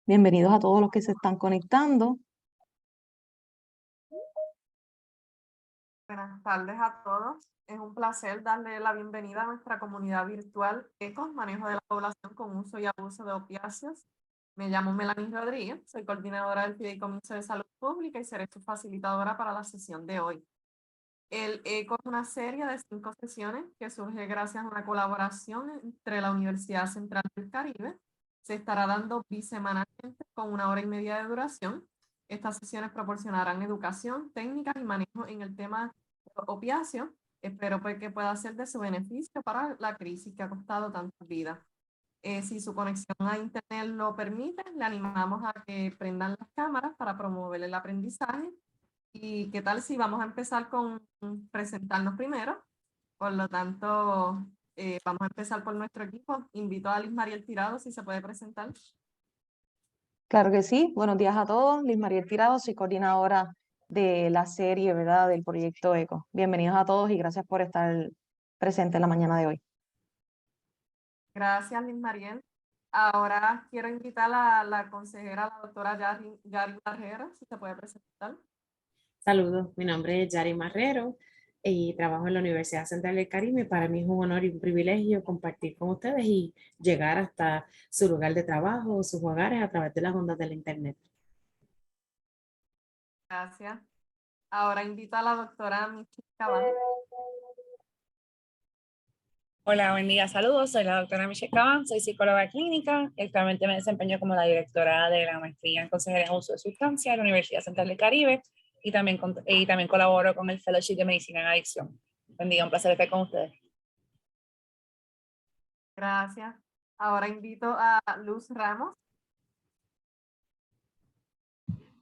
Bienvenidos a todos los que se están conectando. Buenas tardes a todos. Es un placer darle la bienvenida a nuestra comunidad virtual ECO, Manejo de la Población con Uso y Abuso de Opiáceos. Me llamo Melanie Rodríguez, soy coordinadora del Fideicomiso de Salud Pública y seré su facilitadora para la sesión de hoy. El ECO es una serie de 5 sesiones que surge gracias a una colaboración entre la Universidad Central del Caribe. Se estará dando bisemanalmente con 1 hora y media de duración. Estas sesiones proporcionarán educación, técnicas y manejo en el tema opiáceo. Espero pues que pueda ser de su beneficio para la crisis que ha costado tantas vidas. Si su conexión a internet lo permite, le animamos a que prendan las cámaras para promover el aprendizaje. ¿Y qué tal si vamos a empezar con presentarnos primero? Por lo tanto, vamos a empezar por nuestro equipo. Invito a Liz Mariel Tirado, si se puede presentar. Claro que sí. Buenos días a todos. Liz Mariel Tirado, soy coordinadora de la serie, ¿verdad? Del proyecto ECO. Bienvenidos a todos y gracias por estar presente en la mañana de hoy. Gracias, Liz Mariel. Ahora quiero invitar a la consejera, la doctora Yari Barrera, si se puede presentar. Saludos, mi nombre es Yari Marrero y trabajo en la Universidad Central del Caribe. Para mí es un honor y un privilegio compartir con ustedes y llegar hasta su lugar de trabajo, sus hogares a través de las ondas del Internet. Gracias. Ahora invito a la doctora Michelle Cabán. Hola, buen día, saludos. Soy la doctora Michelle Cabán, soy psicóloga clínica y actualmente me desempeño como la directora de la maestría en consejería en uso de sustancias de la Universidad Central del Caribe y también colaboro con el Fellowship de Medicina en Adicción. Buen día, un placer estar con ustedes. Gracias. Ahora invito a Luz Ramos.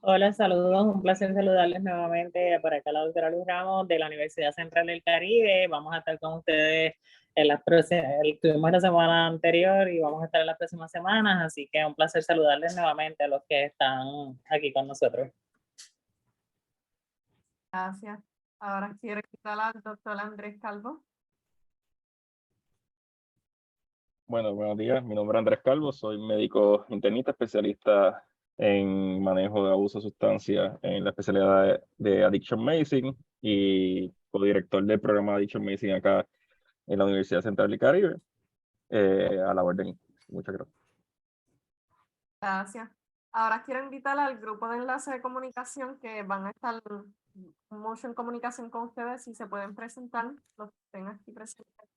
Hola, saludos, un placer saludarles nuevamente. Por acá la doctora Luz Ramos de la Universidad Central del Caribe. Vamos a estar con ustedes en las próximas, estuvimos la semana anterior y vamos a estar en las próximas semanas, así que un placer saludarles nuevamente a los que están aquí con nosotros. Gracias. Ahora quiero invitar al doctor Andrés Calvo. Bueno, buenos días. Mi nombre es Andrés Calvo, soy médico internista especialista en manejo de abuso de sustancias en la especialidad de Addiction Medicine y codirector del programa de Addiction Medicine acá en la Universidad Central del Caribe. A la orden. Muchas gracias. Gracias. Ahora quiero invitar al grupo de enlace de comunicación que van a estar mucho en comunicación con ustedes, si se pueden presentar, los que estén aquí presentes.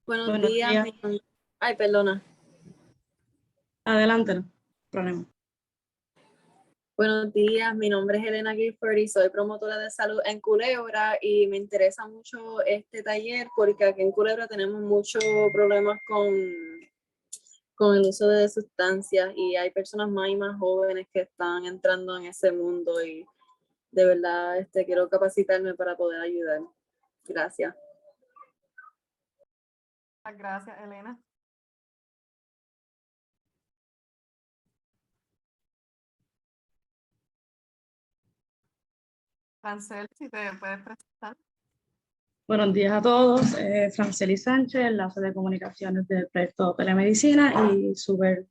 Buenos días. Ay, perdona. Adelante, no problema. Buenos días, mi nombre es Elena Gifford y soy promotora de salud en Culebra y me interesa mucho este taller porque aquí en Culebra tenemos muchos problemas con el uso de sustancias y hay personas más y más jóvenes que están entrando en ese mundo y de verdad quiero capacitarme para poder ayudar. Gracias. Gracias, Elena. Francel, si te puedes presentar. Buenos días a todos. Franceli Sánchez, enlace de comunicaciones del proyecto Telemedicina y súper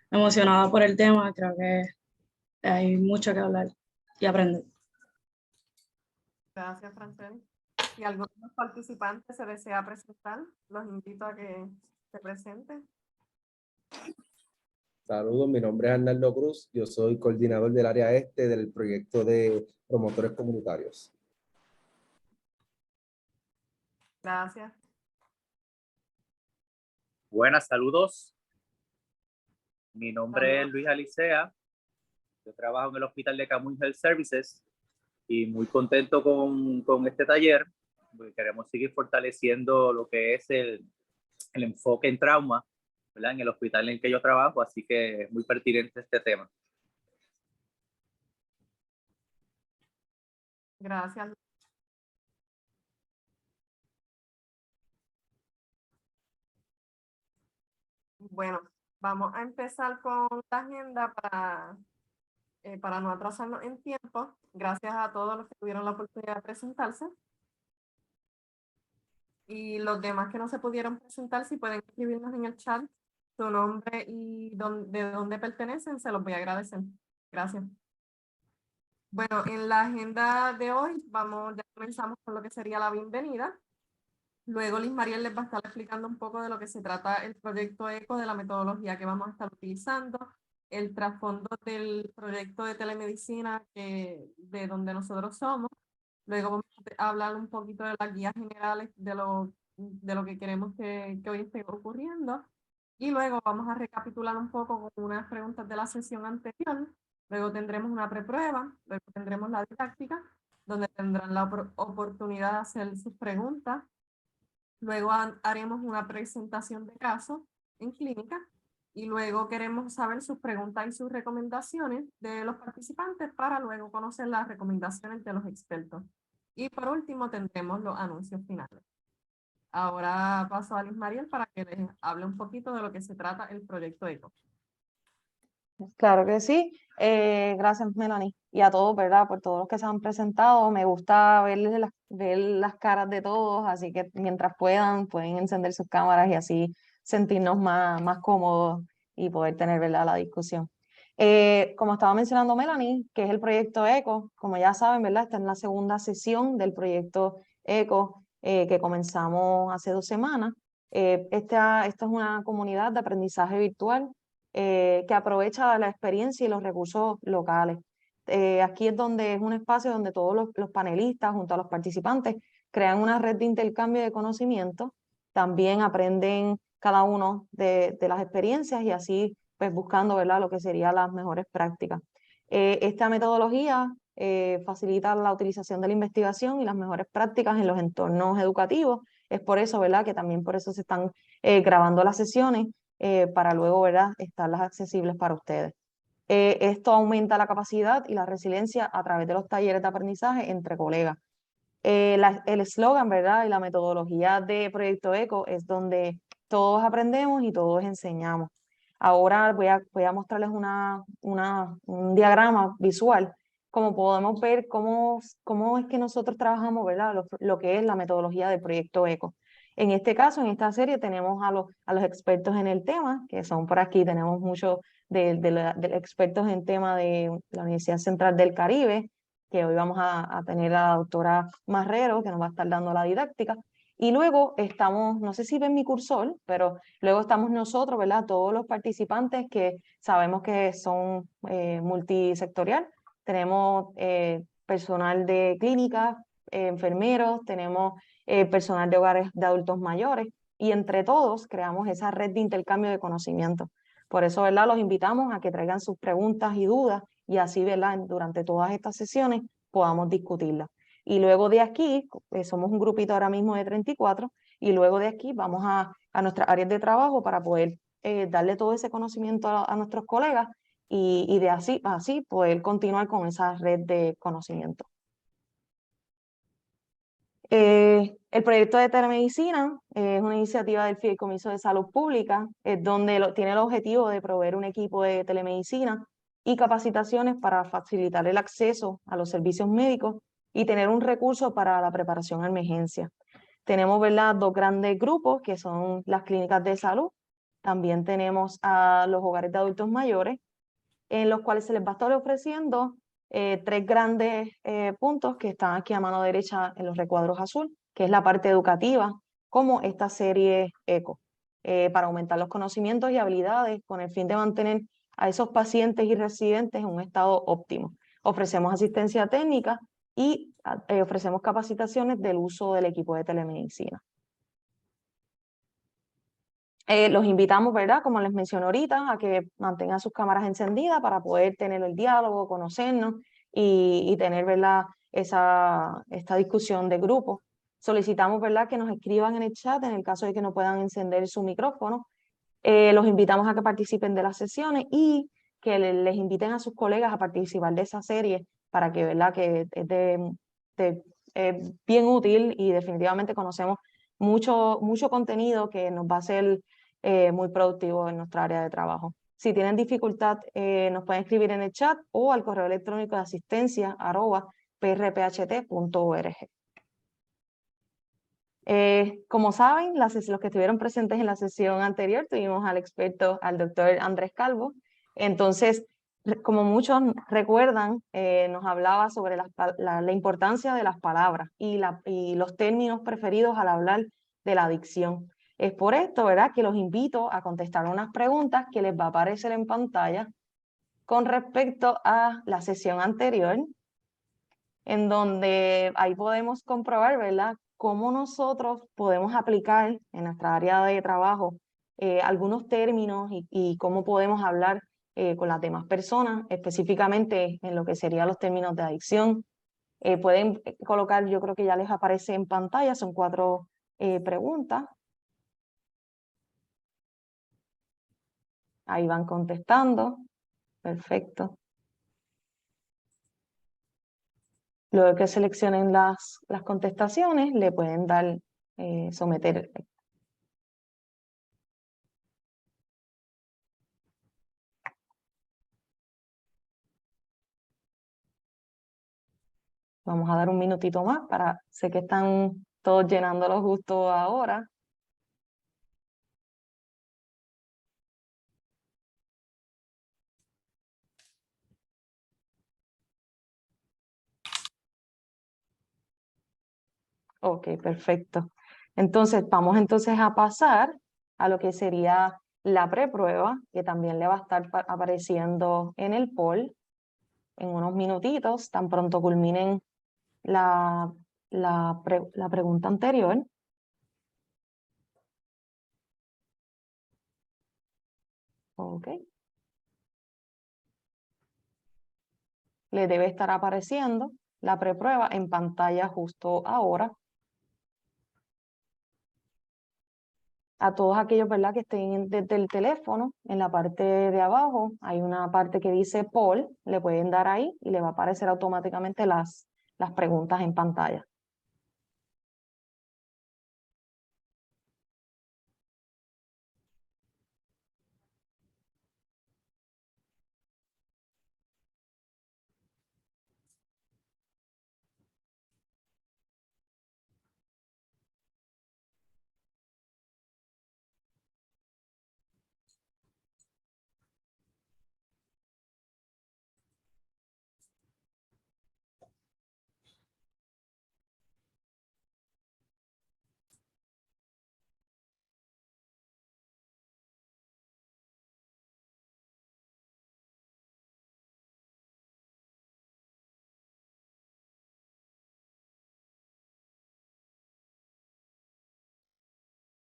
emocionada por el tema. Creo que hay mucho que hablar y aprender. Gracias, Francel. Si alguno de los participantes se desea presentar, los invito a que se presenten. Saludos, mi nombre es Arnaldo Cruz, yo soy coordinador del área este del proyecto de promotores comunitarios. Gracias. Buenas, saludos. Mi nombre es Luis Alicea. Yo trabajo en el Hospital de Camuy Health Services y muy contento con este taller, porque queremos seguir fortaleciendo lo que es el enfoque en trauma, ¿verdad? En el hospital en el que yo trabajo, así que es muy pertinente este tema. Gracias. Bueno, vamos a empezar con la agenda para no atrasarnos en tiempo. Gracias a todos los que tuvieron la oportunidad de presentarse. Y los demás que no se pudieron presentar, si pueden escribirnos en el chat su nombre y de dónde pertenecen, se los voy a agradecer. Gracias. Bueno, en la agenda de hoy ya comenzamos con lo que sería la bienvenida. Luego Liz Mariel les va a estar explicando un poco de lo que se trata el proyecto ECO, de la metodología que vamos a estar utilizando, el trasfondo del proyecto de telemedicina de donde nosotros somos. Luego vamos a hablar un poquito de las guías generales de lo que queremos que hoy esté ocurriendo. Y luego vamos a recapitular un poco con unas preguntas de la sesión anterior. Luego tendremos una preprueba, luego tendremos la didáctica, donde tendrán la oportunidad de hacer sus preguntas. Luego haremos una presentación de caso en clínica y luego queremos saber sus preguntas y sus recomendaciones de los participantes para luego conocer las recomendaciones de los expertos. Y por último tendremos los anuncios finales. Ahora paso a Liz Mariel para que les hable un poquito de lo que se trata el proyecto ECO. Claro que sí. Gracias, Melanie. Y a todos, ¿verdad? Por todos los que se han presentado. Me gusta ver las caras de todos, así que mientras pueden encender sus cámaras y así sentirnos más cómodos y poder tener, ¿verdad?, la discusión. Como estaba mencionando Melanie, que es el proyecto ECO, como ya saben, ¿verdad? Esta es la segunda sesión del proyecto ECO que comenzamos hace 2 semanas. Esta es una comunidad de aprendizaje virtual que aprovecha la experiencia y los recursos locales. Aquí es donde es un espacio donde todos los panelistas, junto a los participantes, crean una red de intercambio de conocimiento. También aprenden cada uno de las experiencias y así pues buscando, ¿verdad?, lo que serían las mejores prácticas. Esta metodología facilita la utilización de la investigación y las mejores prácticas en los entornos educativos. Es por eso, ¿verdad?, que también por eso se están grabando las sesiones para luego, ¿verdad?, estarlas accesibles para ustedes. Esto aumenta la capacidad y la resiliencia a través de los talleres de aprendizaje entre colegas. El eslogan, ¿verdad?, y la metodología de Proyecto ECO es donde todos aprendemos y todos enseñamos. Ahora voy a mostrarles un diagrama visual, como podemos ver cómo es que nosotros trabajamos, ¿verdad?, lo que es la metodología del Proyecto ECO. En este caso, en esta serie, tenemos a los expertos en el tema, que son por aquí, tenemos muchos de expertos en tema de la Universidad Central del Caribe, que hoy vamos a tener a la doctora Marrero, que nos va a estar dando la didáctica. Y luego estamos, no sé si ven mi cursor, pero luego estamos nosotros, ¿verdad?, todos los participantes que sabemos que son multisectorial. Tenemos personal de clínica, enfermeros, tenemos personal de hogares de adultos mayores, y entre todos creamos esa red de intercambio de conocimiento. Por eso, ¿verdad?, los invitamos a que traigan sus preguntas y dudas y así, ¿verdad?, durante todas estas sesiones podamos discutirlas. Y luego de aquí, somos un grupito ahora mismo de 34, y luego de aquí vamos a nuestras áreas de trabajo para poder darle todo ese conocimiento a nuestros colegas y de así poder continuar con esa red de conocimiento. El proyecto de telemedicina es una iniciativa del Fideicomiso de Salud Pública, donde tiene el objetivo de proveer un equipo de telemedicina y capacitaciones para facilitar el acceso a los servicios médicos y tener un recurso para la preparación a emergencia. Tenemos, ¿verdad?, 2 grandes grupos que son las clínicas de salud. También tenemos a los hogares de adultos mayores, en los cuales se les va a estar ofreciendo 3 grandes puntos que están aquí a mano derecha en los recuadros azul, que es la parte educativa, como esta serie ECO, para aumentar los conocimientos y habilidades con el fin de mantener a esos pacientes y residentes en un estado óptimo. Ofrecemos asistencia técnica y ofrecemos capacitaciones del uso del equipo de telemedicina. Los invitamos, ¿verdad?, como les mencioné ahorita, a que mantengan sus cámaras encendidas para poder tener el diálogo, conocernos y tener, ¿verdad?, esta discusión de grupo. Solicitamos, ¿verdad?, que nos escriban en el chat en el caso de que no puedan encender su micrófono. Los invitamos a que participen de las sesiones y que les inviten a sus colegas a participar de esa serie para que, ¿verdad?, que es bien útil y definitivamente conocemos mucho contenido que nos va a ser muy productivo en nuestra área de trabajo. Si tienen dificultad, nos pueden escribir en el chat o al correo electrónico de asistencia@prpht.org. Como saben, los que estuvieron presentes en la sesión anterior, tuvimos al experto, al doctor Andrés Calvo. Entonces, como muchos recuerdan, nos hablaba sobre la importancia de las palabras y los términos preferidos al hablar de la adicción. Es por esto, ¿verdad?, que los invito a contestar unas preguntas que les va a aparecer en pantalla con respecto a la sesión anterior, en donde ahí podemos comprobar, ¿verdad?, cómo nosotros podemos aplicar en nuestra área de trabajo algunos términos y cómo podemos hablar con las demás personas, específicamente en lo que serían los términos de adicción. Pueden colocar, yo creo que ya les aparece en pantalla, son 4 preguntas. Ahí van contestando. Perfecto. Luego que seleccionen las contestaciones, le pueden dar someter. Vamos a dar un minutito más sé que están todos llenándolo justo ahora. Ok, perfecto. Entonces, vamos entonces a pasar a lo que sería la preprueba, que también le va a estar apareciendo en el poll en unos minutitos, tan pronto culminen la pregunta anterior. Ok. Le debe estar apareciendo la preprueba en pantalla justo ahora. A todos aquellos, ¿verdad?, que estén desde el teléfono, en la parte de abajo hay una parte que dice poll, le pueden dar ahí y le va a aparecer automáticamente las preguntas en pantalla.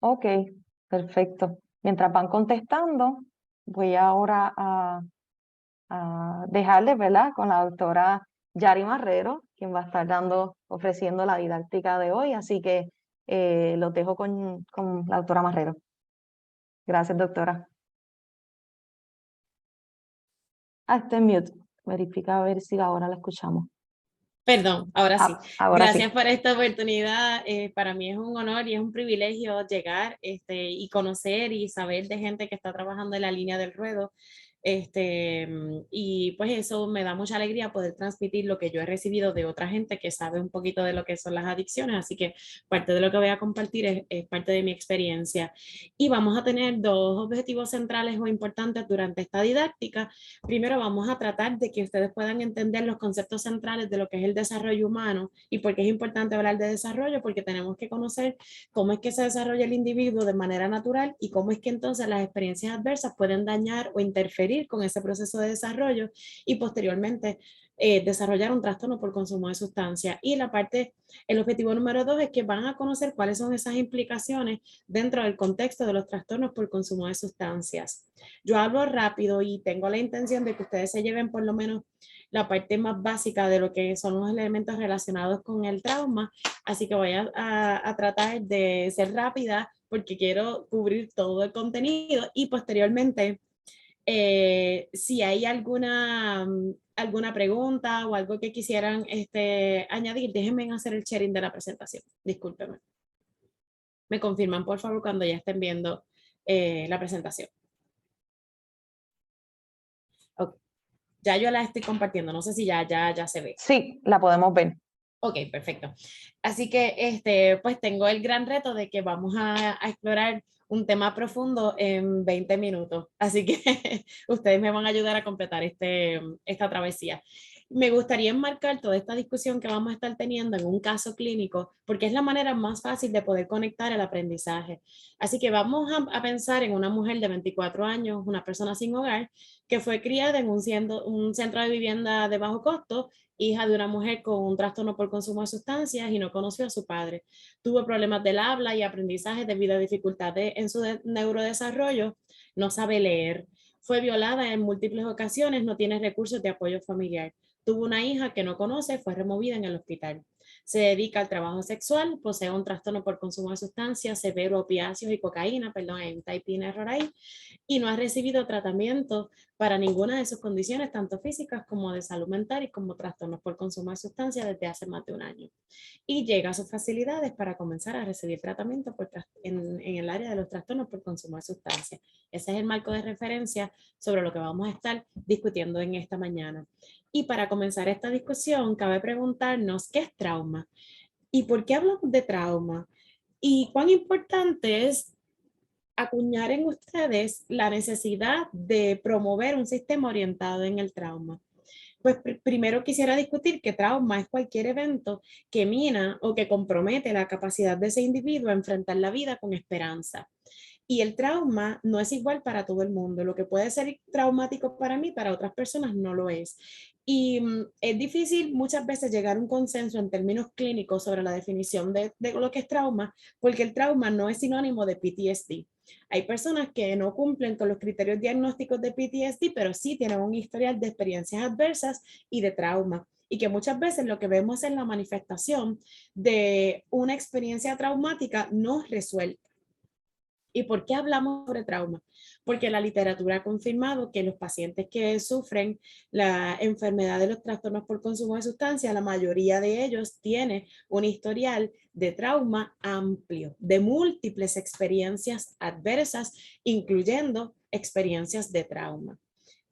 Ok, perfecto. Mientras van contestando, voy ahora a dejarles, ¿verdad?, con la doctora Yari Marrero, quien va a estar ofreciendo la didáctica de hoy. Así que los dejo con la doctora Marrero. Gracias, doctora. Está en mute. Verifica a ver si ahora la escuchamos. Perdón, ahora sí. Ahora Gracias sí. por esta oportunidad. Para mí es un honor y es un privilegio llegar y conocer y saber de gente que está trabajando en la línea del ruedo. Y pues eso me da mucha alegría poder transmitir lo que yo he recibido de otra gente que sabe un poquito de lo que son las adicciones, así que parte de lo que voy a compartir es parte de mi experiencia. Y vamos a tener 2 objetivos centrales o importantes durante esta didáctica. Primero vamos a tratar de que ustedes puedan entender los conceptos centrales de lo que es el desarrollo humano y por qué es importante hablar de desarrollo, porque tenemos que conocer cómo es que se desarrolla el individuo de manera natural y cómo es que entonces las experiencias adversas pueden dañar o interferir con ese proceso de desarrollo y posteriormente desarrollar un trastorno por consumo de sustancias. Y el objetivo número 2 es que van a conocer cuáles son esas implicaciones dentro del contexto de los trastornos por consumo de sustancias. Yo hablo rápido y tengo la intención de que ustedes se lleven por lo menos la parte más básica de lo que son los elementos relacionados con el trauma, así que voy a tratar de ser rápida porque quiero cubrir todo el contenido y posteriormente si hay alguna pregunta o algo que quisieran añadir, déjenme hacer el sharing de la presentación. Discúlpenme. Me confirman, por favor, cuando ya estén viendo la presentación. Okay. Ya yo la estoy compartiendo. No sé si ya se ve. Sí, la podemos ver. Ok, perfecto. Así que pues tengo el gran reto de que vamos a explorar un tema profundo en 20 minutos. Así que ustedes me van a ayudar a completar esta travesía. Me gustaría enmarcar toda esta discusión que vamos a estar teniendo en un caso clínico, porque es la manera más fácil de poder conectar el aprendizaje. Así que vamos a pensar en una mujer de 24 años, una persona sin hogar, que fue criada en un centro de vivienda de bajo costo, hija de una mujer con un trastorno por consumo de sustancias y no conoció a su padre. Tuvo problemas del habla y aprendizaje debido a dificultades en su neurodesarrollo, no sabe leer. Fue violada en múltiples ocasiones, no tiene recursos de apoyo familiar. Tuvo una hija que no conoce, fue removida en el hospital. Se dedica al trabajo sexual, posee un trastorno por consumo de sustancias, severo, opiáceos y cocaína, perdón, hay un typing error ahí, y no ha recibido tratamiento para ninguna de sus condiciones, tanto físicas como de salud mental y como trastornos por consumo de sustancias desde hace más de un año. Y llega a sus facilidades para comenzar a recibir tratamiento en el área de los trastornos por consumo de sustancias. Ese es el marco de referencia sobre lo que vamos a estar discutiendo en esta mañana. Y para comenzar esta discusión, cabe preguntarnos qué es trauma y por qué hablamos de trauma y cuán importante es acuñar en ustedes la necesidad de promover un sistema orientado en el trauma. Pues primero quisiera discutir que trauma es cualquier evento que mina o que compromete la capacidad de ese individuo a enfrentar la vida con esperanza. Y el trauma no es igual para todo el mundo. Lo que puede ser traumático para mí, para otras personas no lo es. Y es difícil muchas veces llegar a un consenso en términos clínicos sobre la definición de lo que es trauma, porque el trauma no es sinónimo de PTSD. Hay personas que no cumplen con los criterios diagnósticos de PTSD, pero sí tienen un historial de experiencias adversas y de trauma. Y que muchas veces lo que vemos es la manifestación de una experiencia traumática no resuelta. ¿Y por qué hablamos sobre trauma? Porque la literatura ha confirmado que los pacientes que sufren la enfermedad de los trastornos por consumo de sustancias, la mayoría de ellos tiene un historial de trauma amplio, de múltiples experiencias adversas, incluyendo experiencias de trauma.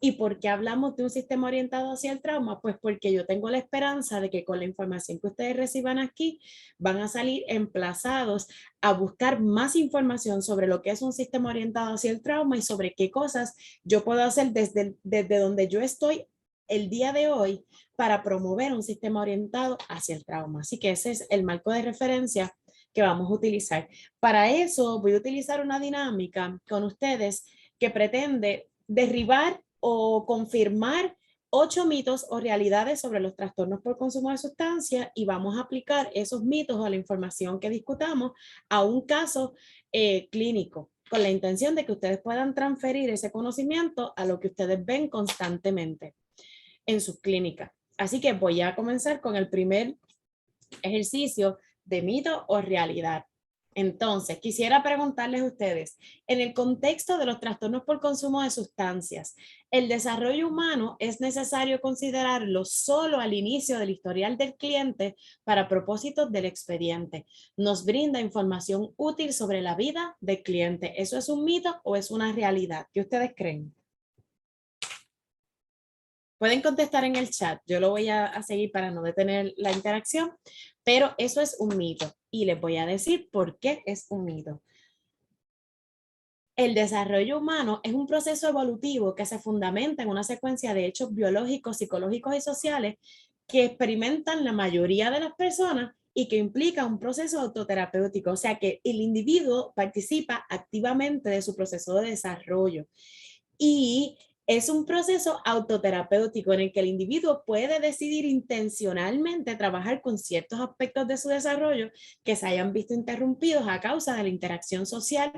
¿Y por qué hablamos de un sistema orientado hacia el trauma? Pues porque yo tengo la esperanza de que con la información que ustedes reciban aquí van a salir emplazados a buscar más información sobre lo que es un sistema orientado hacia el trauma y sobre qué cosas yo puedo hacer desde donde yo estoy el día de hoy para promover un sistema orientado hacia el trauma. Así que ese es el marco de referencia que vamos a utilizar. Para eso voy a utilizar una dinámica con ustedes que pretende derribar o confirmar 8 mitos o realidades sobre los trastornos por consumo de sustancias y vamos a aplicar esos mitos o la información que discutamos a un caso clínico con la intención de que ustedes puedan transferir ese conocimiento a lo que ustedes ven constantemente en sus clínicas. Así que voy a comenzar con el primer ejercicio de mito o realidad. Entonces, quisiera preguntarles a ustedes, en el contexto de los trastornos por consumo de sustancias, ¿el desarrollo humano es necesario considerarlo solo al inicio del historial del cliente para propósitos del expediente? ¿Nos brinda información útil sobre la vida del cliente? ¿Eso es un mito o es una realidad? ¿Qué ustedes creen? Pueden contestar en el chat, yo lo voy a seguir para no detener la interacción, pero eso es un mito y les voy a decir por qué es un mito. El desarrollo humano es un proceso evolutivo que se fundamenta en una secuencia de hechos biológicos, psicológicos y sociales que experimentan la mayoría de las personas y que implica un proceso autoterapéutico, o sea que el individuo participa activamente de su proceso de desarrollo. Y es un proceso autoterapéutico en el que el individuo puede decidir intencionalmente trabajar con ciertos aspectos de su desarrollo que se hayan visto interrumpidos a causa de la interacción social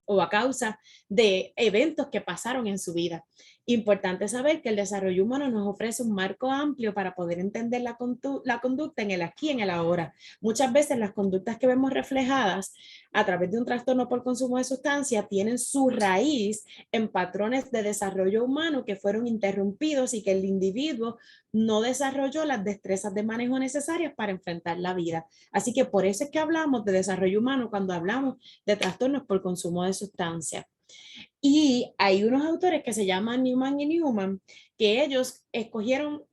o a causa de eventos que pasaron en su vida. Importante saber que el desarrollo humano nos ofrece un marco amplio para poder entender la conducta en el aquí y en el ahora. Muchas veces las conductas que vemos reflejadas a través de un trastorno por consumo de sustancias tienen su raíz en patrones de desarrollo humano que fueron interrumpidos y que el individuo no desarrolló las destrezas de manejo necesarias para enfrentar la vida. Así que por eso es que hablamos de desarrollo humano cuando hablamos de trastornos por consumo de sustancias. Y hay unos autores que se llaman Newman y Newman, que ellos escogieron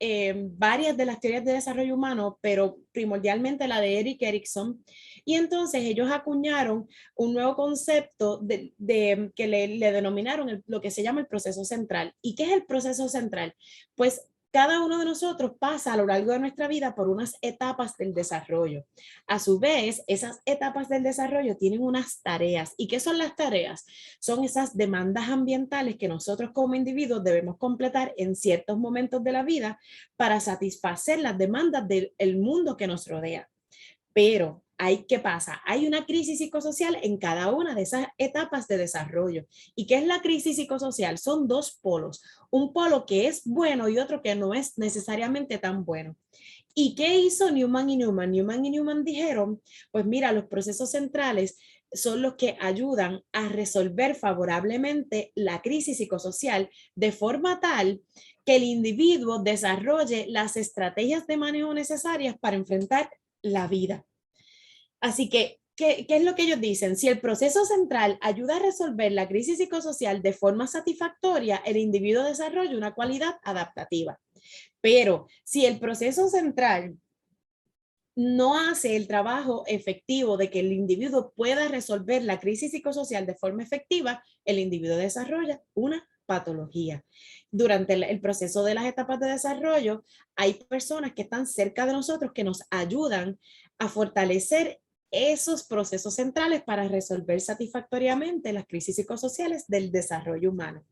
varias de las teorías de desarrollo humano, pero primordialmente la de Erik Erikson. Y entonces ellos acuñaron un nuevo concepto que le denominaron lo que se llama el proceso central. ¿Y qué es el proceso central? Pues cada uno de nosotros pasa a lo largo de nuestra vida por unas etapas del desarrollo. A su vez, esas etapas del desarrollo tienen unas tareas. ¿Y qué son las tareas? Son esas demandas ambientales que nosotros como individuos debemos completar en ciertos momentos de la vida para satisfacer las demandas del mundo que nos rodea. Pero ¿qué pasa? Hay una crisis psicosocial en cada una de esas etapas de desarrollo. ¿Y qué es la crisis psicosocial? Son dos polos. Un polo que es bueno y otro que no es necesariamente tan bueno. ¿Y qué hizo Newman y Newman? Newman y Newman dijeron, pues mira, los procesos centrales son los que ayudan a resolver favorablemente la crisis psicosocial de forma tal que el individuo desarrolle las estrategias de manejo necesarias para enfrentar la vida. Así que, ¿qué es lo que ellos dicen? Si el proceso central ayuda a resolver la crisis psicosocial de forma satisfactoria, el individuo desarrolla una cualidad adaptativa. Pero si el proceso central no hace el trabajo efectivo de que el individuo pueda resolver la crisis psicosocial de forma efectiva, el individuo desarrolla una patología. Durante el proceso de las etapas de desarrollo, hay personas que están cerca de nosotros que nos ayudan a fortalecer esos procesos centrales para resolver satisfactoriamente las crisis psicosociales del desarrollo humano.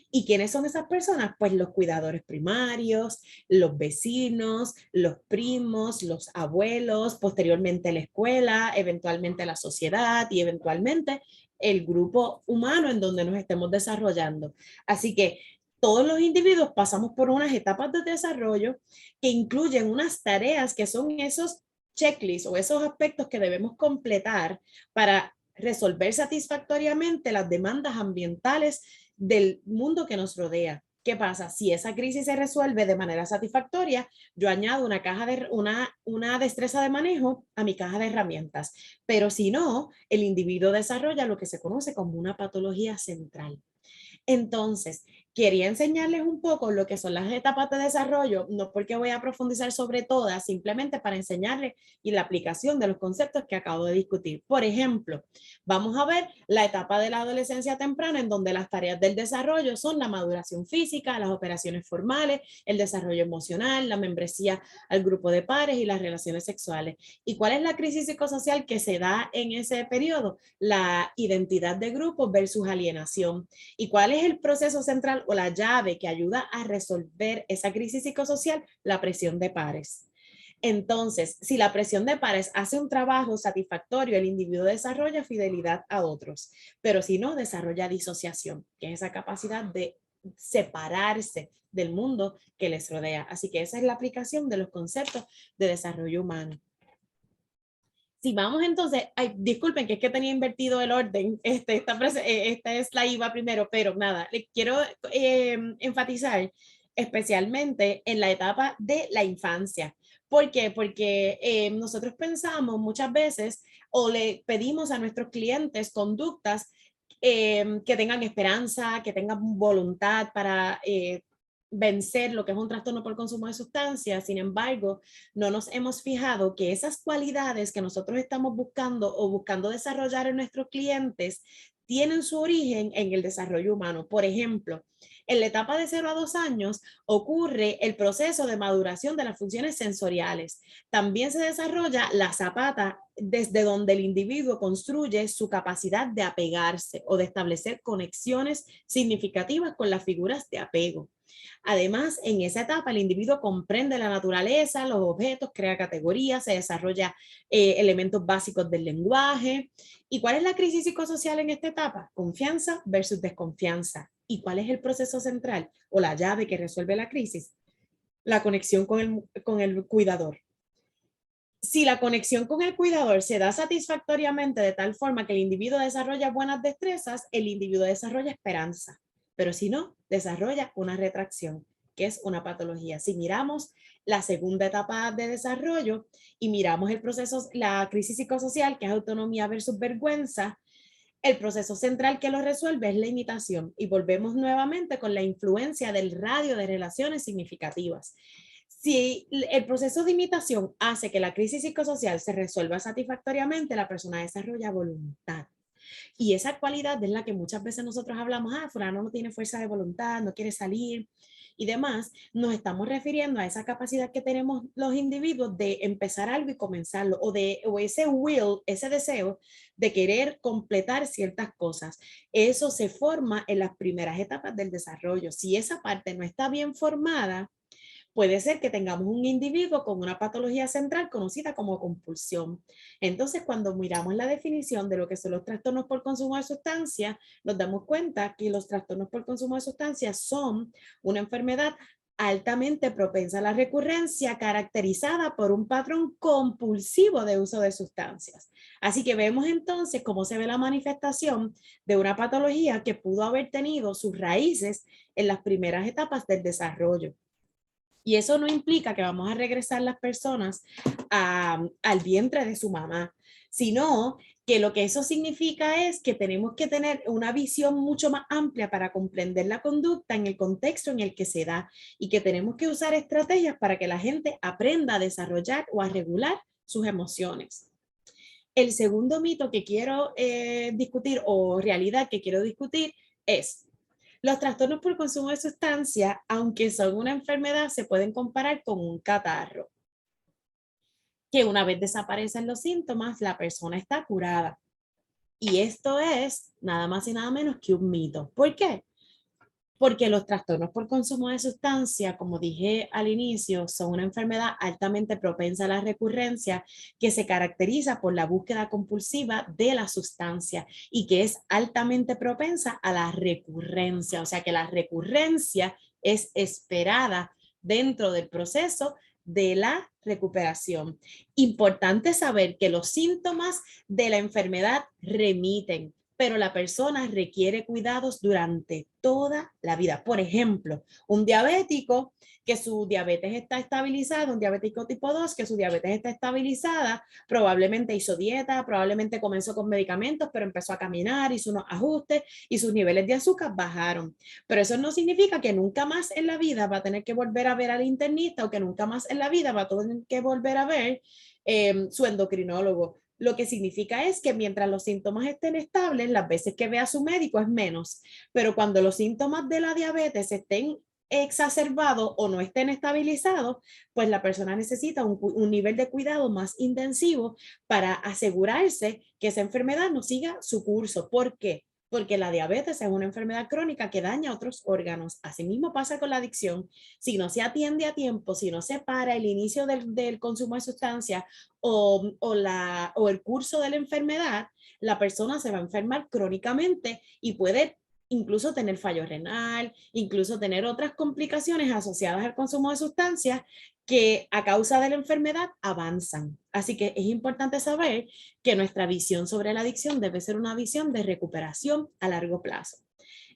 ¿Y quiénes son esas personas? Pues los cuidadores primarios, los vecinos, los primos, los abuelos, posteriormente la escuela, eventualmente la sociedad y eventualmente el grupo humano en donde nos estemos desarrollando. Así que todos los individuos pasamos por unas etapas de desarrollo que incluyen unas tareas que son esos checklists o esos aspectos que debemos completar para resolver satisfactoriamente las demandas ambientales del mundo que nos rodea. ¿Qué pasa? Si esa crisis se resuelve de manera satisfactoria, yo añado una destreza de manejo a mi caja de herramientas. Pero si no, el individuo desarrolla lo que se conoce como una patología central. Entonces, quería enseñarles un poco lo que son las etapas de desarrollo, no porque voy a profundizar sobre todas, simplemente para enseñarles y la aplicación de los conceptos que acabo de discutir. Por ejemplo, vamos a ver la etapa de la adolescencia temprana, en donde las tareas del desarrollo son la maduración física, las operaciones formales, el desarrollo emocional, la membresía al grupo de pares y las relaciones sexuales. ¿Y cuál es la crisis psicosocial que se da en ese periodo? La identidad de grupo versus alienación. ¿Y cuál es el proceso central o la llave que ayuda a resolver esa crisis psicosocial? La presión de pares. Entonces, si la presión de pares hace un trabajo satisfactorio, el individuo desarrolla fidelidad a otros, pero si no, desarrolla disociación, que es esa capacidad de separarse del mundo que les rodea. Así que esa es la aplicación de los conceptos de desarrollo humano. Si vamos entonces, disculpen que es que tenía invertido el orden, esta slide iba primero, pero nada, les quiero enfatizar especialmente en la etapa de la infancia. ¿Por qué? Porque nosotros pensamos muchas veces o le pedimos a nuestros clientes conductas que tengan esperanza, que tengan voluntad para vencer lo que es un trastorno por consumo de sustancias. Sin embargo, no nos hemos fijado que esas cualidades que nosotros estamos buscando o buscando desarrollar en nuestros clientes tienen su origen en el desarrollo humano. Por ejemplo, en la etapa de 0 a 2 años ocurre el proceso de maduración de las funciones sensoriales. También se desarrolla la zapata, desde donde el individuo construye su capacidad de apegarse o de establecer conexiones significativas con las figuras de apego. Además, en esa etapa el individuo comprende la naturaleza, los objetos, crea categorías, se desarrolla elementos básicos del lenguaje. ¿Y cuál es la crisis psicosocial en esta etapa? Confianza versus desconfianza. ¿Y cuál es el proceso central o la llave que resuelve la crisis? La conexión con el cuidador. Si la conexión con el cuidador se da satisfactoriamente de tal forma que el individuo desarrolla buenas destrezas, el individuo desarrolla esperanza. Pero si no, desarrolla una retracción, que es una patología. Si miramos la segunda etapa de desarrollo y miramos el proceso, la crisis psicosocial, que es autonomía versus vergüenza, El proceso central que lo resuelve es la imitación y volvemos nuevamente con la influencia del radio de relaciones significativas. Si el proceso de imitación hace que la crisis psicosocial se resuelva satisfactoriamente, la persona desarrolla voluntad. Y esa cualidad es la que muchas veces nosotros hablamos, fulano no tiene fuerza de voluntad, no quiere salir y demás. Nos estamos refiriendo a esa capacidad que tenemos los individuos de empezar algo y comenzarlo, o ese will, ese deseo de querer completar ciertas cosas. Eso se forma en las primeras etapas del desarrollo. Si esa parte no está bien formada, puede ser que tengamos un individuo con una patología central conocida como compulsión. Entonces, cuando miramos la definición de lo que son los trastornos por consumo de sustancias, nos damos cuenta que los trastornos por consumo de sustancias son una enfermedad altamente propensa a la recurrencia, caracterizada por un patrón compulsivo de uso de sustancias. Así que vemos entonces cómo se ve la manifestación de una patología que pudo haber tenido sus raíces en las primeras etapas del desarrollo. Y eso no implica que vamos a regresar las personas al vientre de su mamá, sino que lo que eso significa es que tenemos que tener una visión mucho más amplia para comprender la conducta en el contexto en el que se da y que tenemos que usar estrategias para que la gente aprenda a desarrollar o a regular sus emociones. El segundo mito que quiero discutir o realidad que quiero discutir es: los trastornos por consumo de sustancias, aunque son una enfermedad, se pueden comparar con un catarro, que una vez desaparecen los síntomas, la persona está curada. Y esto es nada más y nada menos que un mito. ¿Por qué? Porque los trastornos por consumo de sustancia, como dije al inicio, son una enfermedad altamente propensa a la recurrencia que se caracteriza por la búsqueda compulsiva de la sustancia y que es altamente propensa a la recurrencia. O sea que la recurrencia es esperada dentro del proceso de la recuperación. Importante saber que los síntomas de la enfermedad remiten, pero la persona requiere cuidados durante toda la vida. Por ejemplo, un diabético que su diabetes está estabilizada, un diabético tipo 2 que su diabetes está estabilizada, probablemente hizo dieta, probablemente comenzó con medicamentos, pero empezó a caminar, hizo unos ajustes y sus niveles de azúcar bajaron. Pero eso no significa que nunca más en la vida va a tener que volver a ver al internista o que nunca más en la vida va a tener que volver a ver su endocrinólogo. Lo que significa es que mientras los síntomas estén estables, las veces que vea a su médico es menos, pero cuando los síntomas de la diabetes estén exacerbados o no estén estabilizados, pues la persona necesita un nivel de cuidado más intensivo para asegurarse que esa enfermedad no siga su curso. ¿Por qué? Porque la diabetes es una enfermedad crónica que daña otros órganos. Asimismo pasa con la adicción. Si no se atiende a tiempo, si no se para el inicio del consumo de sustancias o el curso de la enfermedad, la persona se va a enfermar crónicamente y puede incluso tener fallo renal, incluso tener otras complicaciones asociadas al consumo de sustancias que a causa de la enfermedad avanzan. Así que es importante saber que nuestra visión sobre la adicción debe ser una visión de recuperación a largo plazo.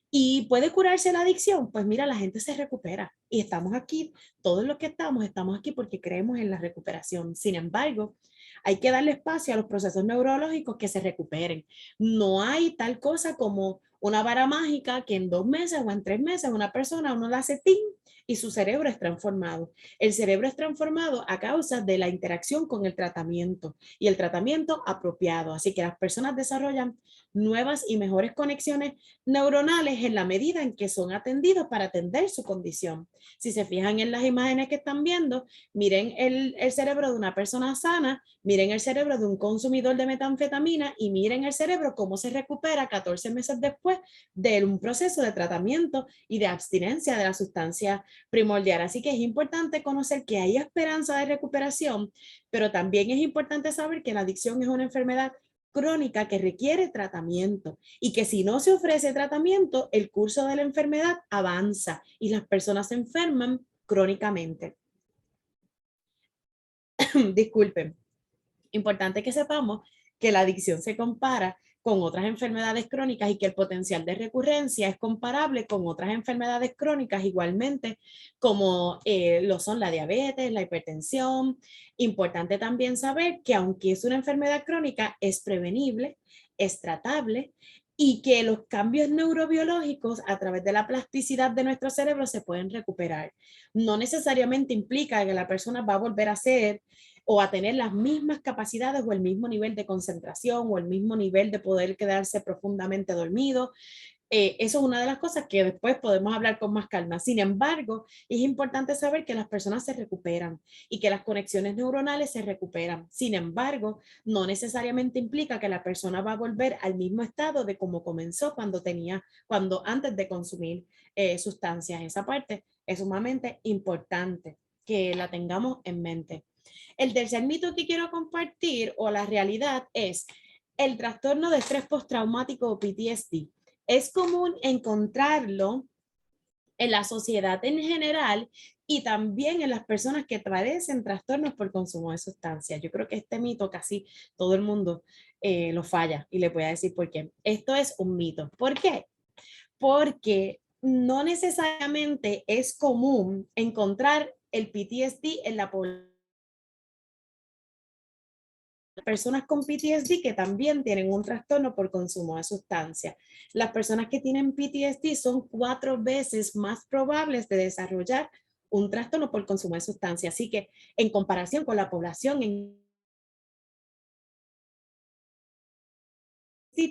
¿Y puede curarse la adicción? Pues mira, la gente se recupera y estamos aquí, todos los que estamos aquí porque creemos en la recuperación. Sin embargo, hay que darle espacio a los procesos neurológicos que se recuperen. No hay tal cosa como una vara mágica que en 2 meses o en 3 meses una persona, uno la hace ¡ting! Y su cerebro es transformado. El cerebro es transformado a causa de la interacción con el tratamiento y el tratamiento apropiado. Así que las personas desarrollan nuevas y mejores conexiones neuronales en la medida en que son atendidos para atender su condición. Si se fijan en las imágenes que están viendo, miren el cerebro de una persona sana, miren el cerebro de un consumidor de metanfetamina y miren el cerebro cómo se recupera 14 meses después de un proceso de tratamiento y de abstinencia de la sustancia primordial. Así que es importante conocer que hay esperanza de recuperación, pero también es importante saber que la adicción es una enfermedad crónica que requiere tratamiento y que si no se ofrece tratamiento, el curso de la enfermedad avanza y las personas se enferman crónicamente. Disculpen. Importante que sepamos que la adicción se compara con otras enfermedades crónicas y que el potencial de recurrencia es comparable con otras enfermedades crónicas igualmente, como lo son la diabetes, la hipertensión. Importante también saber que aunque es una enfermedad crónica, es prevenible, es tratable y que los cambios neurobiológicos a través de la plasticidad de nuestro cerebro se pueden recuperar. No necesariamente implica que la persona va a volver a ser o a tener las mismas capacidades o el mismo nivel de concentración o el mismo nivel de poder quedarse profundamente dormido. Eso es una de las cosas que después podemos hablar con más calma. Sin embargo, es importante saber que las personas se recuperan y que las conexiones neuronales se recuperan. Sin embargo, no necesariamente implica que la persona va a volver al mismo estado de como comenzó cuando antes de consumir sustancias. Esa parte es sumamente importante que la tengamos en mente. El tercer mito que quiero compartir o la realidad es el trastorno de estrés postraumático o PTSD. Es común encontrarlo en la sociedad en general y también en las personas que padecen trastornos por consumo de sustancias. Yo creo que este mito casi todo el mundo lo falla y le voy a decir por qué. Esto es un mito. ¿Por qué? Porque no necesariamente es común encontrar el PTSD en la población. Personas con PTSD que también tienen un trastorno por consumo de sustancias. Las personas que tienen PTSD son 4 veces más probables de desarrollar un trastorno por consumo de sustancias. Así que en comparación con la población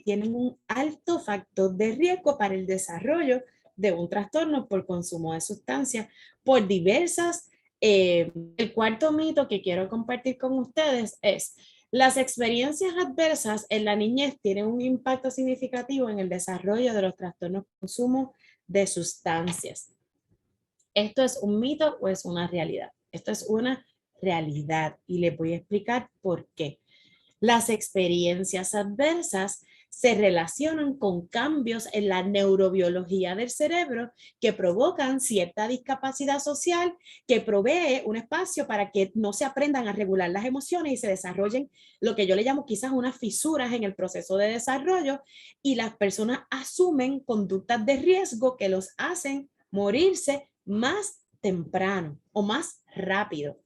tienen un alto factor de riesgo para el desarrollo de un trastorno por consumo de sustancias por diversas. El cuarto mito que quiero compartir con ustedes es: las experiencias adversas en la niñez tienen un impacto significativo en el desarrollo de los trastornos por consumo de sustancias. ¿Esto es un mito o es una realidad? Esto es una realidad y les voy a explicar por qué. Las experiencias adversas se relacionan con cambios en la neurobiología del cerebro que provocan cierta discapacidad social, que provee un espacio para que no se aprendan a regular las emociones y se desarrollen lo que yo le llamo quizás unas fisuras en el proceso de desarrollo, y las personas asumen conductas de riesgo que los hacen morirse más temprano o más rápido.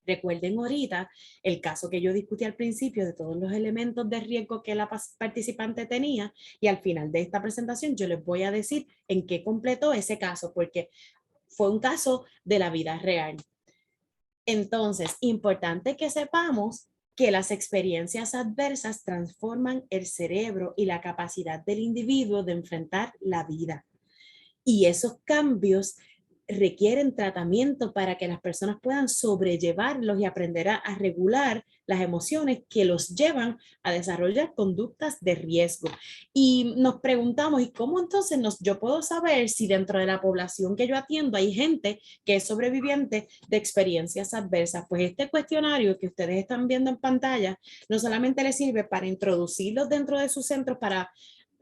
Recuerden ahorita el caso que yo discutí al principio de todos los elementos de riesgo que la participante tenía, y al final de esta presentación yo les voy a decir en qué completó ese caso, porque fue un caso de la vida real. Entonces, importante que sepamos que las experiencias adversas transforman el cerebro y la capacidad del individuo de enfrentar la vida. Y esos cambios requieren tratamiento para que las personas puedan sobrellevarlos y aprender a regular las emociones que los llevan a desarrollar conductas de riesgo. Y nos preguntamos, ¿y cómo entonces yo puedo saber si dentro de la población que yo atiendo hay gente que es sobreviviente de experiencias adversas? Pues este cuestionario que ustedes están viendo en pantalla no solamente les sirve para introducirlos dentro de sus centros, para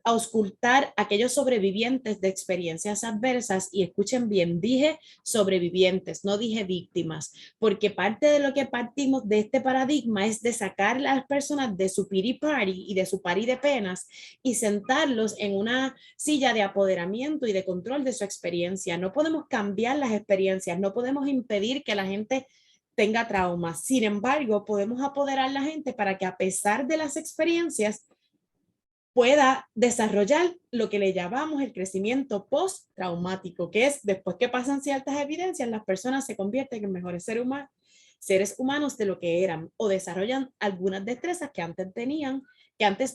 auscultar a aquellos sobrevivientes de experiencias adversas, y escuchen bien, dije sobrevivientes, no dije víctimas, porque parte de lo que partimos de este paradigma es de sacar a las personas de su pity party y de su party de penas y sentarlos en una silla de apoderamiento y de control de su experiencia. No podemos cambiar las experiencias, no podemos impedir que la gente tenga traumas. Sin embargo, podemos apoderar a la gente para que, a pesar de las experiencias, pueda desarrollar lo que le llamamos el crecimiento postraumático, que es después que pasan ciertas evidencias, las personas se convierten en mejores seres humanos de lo que eran, o desarrollan algunas destrezas que antes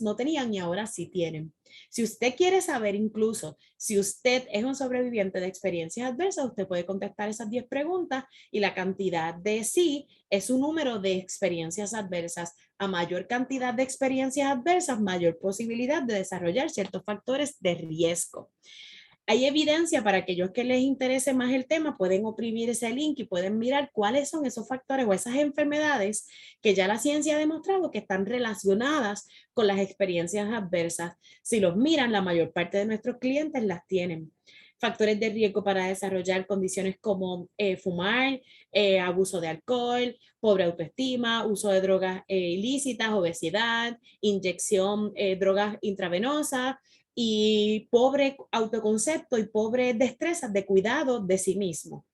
no tenían y ahora sí tienen. Si usted quiere saber incluso si usted es un sobreviviente de experiencias adversas, usted puede contestar esas 10 preguntas y la cantidad de sí es un número de experiencias adversas. A mayor cantidad de experiencias adversas, mayor posibilidad de desarrollar ciertos factores de riesgo. Hay evidencia para aquellos que les interese más el tema, pueden oprimir ese link y pueden mirar cuáles son esos factores o esas enfermedades que ya la ciencia ha demostrado que están relacionadas con las experiencias adversas. Si los miran, la mayor parte de nuestros clientes las tienen. Factores de riesgo para desarrollar condiciones como fumar, abuso de alcohol, pobre autoestima, uso de drogas ilícitas, obesidad, inyección, drogas intravenosas, y pobre autoconcepto y pobre destrezas de cuidado de sí mismo.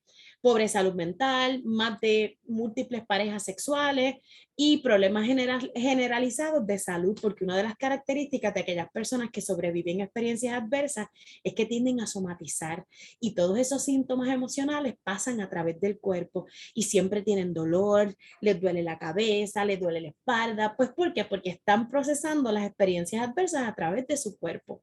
pobre salud mental, más de múltiples parejas sexuales y problemas generalizados de salud, porque una de las características de aquellas personas que sobreviven a experiencias adversas es que tienden a somatizar y todos esos síntomas emocionales pasan a través del cuerpo y siempre tienen dolor, les duele la cabeza, les duele la espalda. Pues ¿por qué? Porque están procesando las experiencias adversas a través de su cuerpo.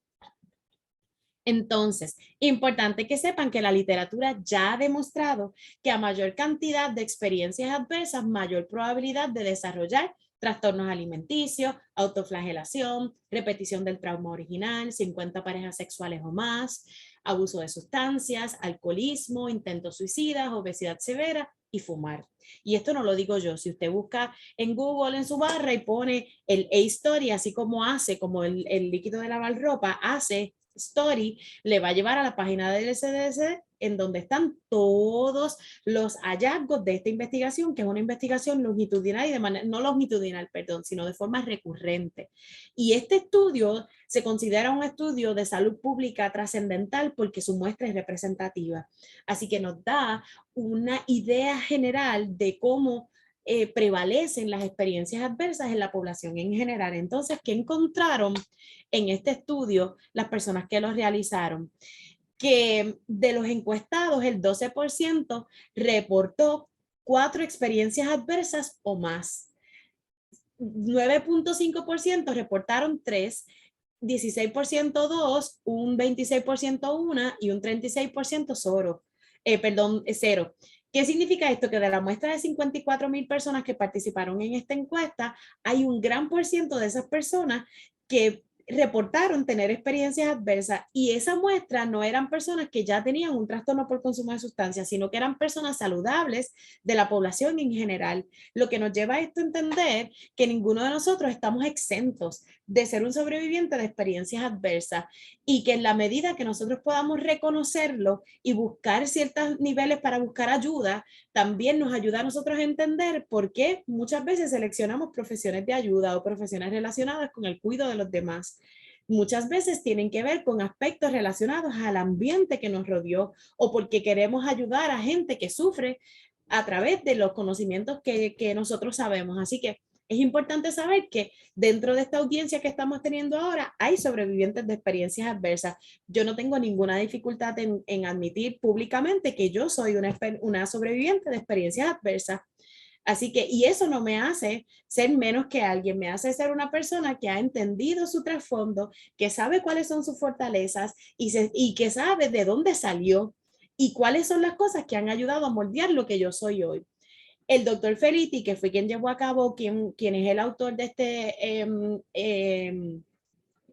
Entonces, importante que sepan que la literatura ya ha demostrado que a mayor cantidad de experiencias adversas, mayor probabilidad de desarrollar trastornos alimenticios, autoflagelación, repetición del trauma original, 50 parejas sexuales o más, abuso de sustancias, alcoholismo, intentos suicidas, obesidad severa y fumar. Y esto no lo digo yo. Si usted busca en Google en su barra y pone el A-Story, así como hace, como el líquido de lavar ropa, hace Story, le va a llevar a la página del CDC en donde están todos los hallazgos de esta investigación, que es una investigación longitudinal y de manera, no longitudinal, perdón, sino de forma recurrente. Y este estudio se considera un estudio de salud pública trascendental porque su muestra es representativa. Así que nos da una idea general de cómo prevalecen las experiencias adversas en la población en general. Entonces, ¿qué encontraron en este estudio las personas que lo realizaron? Que de los encuestados, el 12% reportó 4 experiencias adversas o más. 9.5% reportaron 3, 16% 2, un 26% 1 y un 36% 0. ¿Qué significa esto? Que de la muestra de 54,000 personas que participaron en esta encuesta, hay un gran por ciento de esas personas que reportaron tener experiencias adversas y esa muestra no eran personas que ya tenían un trastorno por consumo de sustancias, sino que eran personas saludables de la población en general. Lo que nos lleva a esto a entender que ninguno de nosotros estamos exentos de ser un sobreviviente de experiencias adversas y que en la medida que nosotros podamos reconocerlo y buscar ciertos niveles para buscar ayuda, también nos ayuda a nosotros a entender por qué muchas veces seleccionamos profesiones de ayuda o profesiones relacionadas con el cuidado de los demás. Muchas veces tienen que ver con aspectos relacionados al ambiente que nos rodeó o porque queremos ayudar a gente que sufre a través de los conocimientos que nosotros sabemos. Así que es importante saber que dentro de esta audiencia que estamos teniendo ahora hay sobrevivientes de experiencias adversas. Yo no tengo ninguna dificultad en admitir públicamente que yo soy una sobreviviente de experiencias adversas. Así que, y eso no me hace ser menos que alguien, me hace ser una persona que ha entendido su trasfondo, que sabe cuáles son sus fortalezas y que sabe de dónde salió y cuáles son las cosas que han ayudado a moldear lo que yo soy hoy. El doctor Felitti, que fue quien llevó a cabo, quien es el autor de este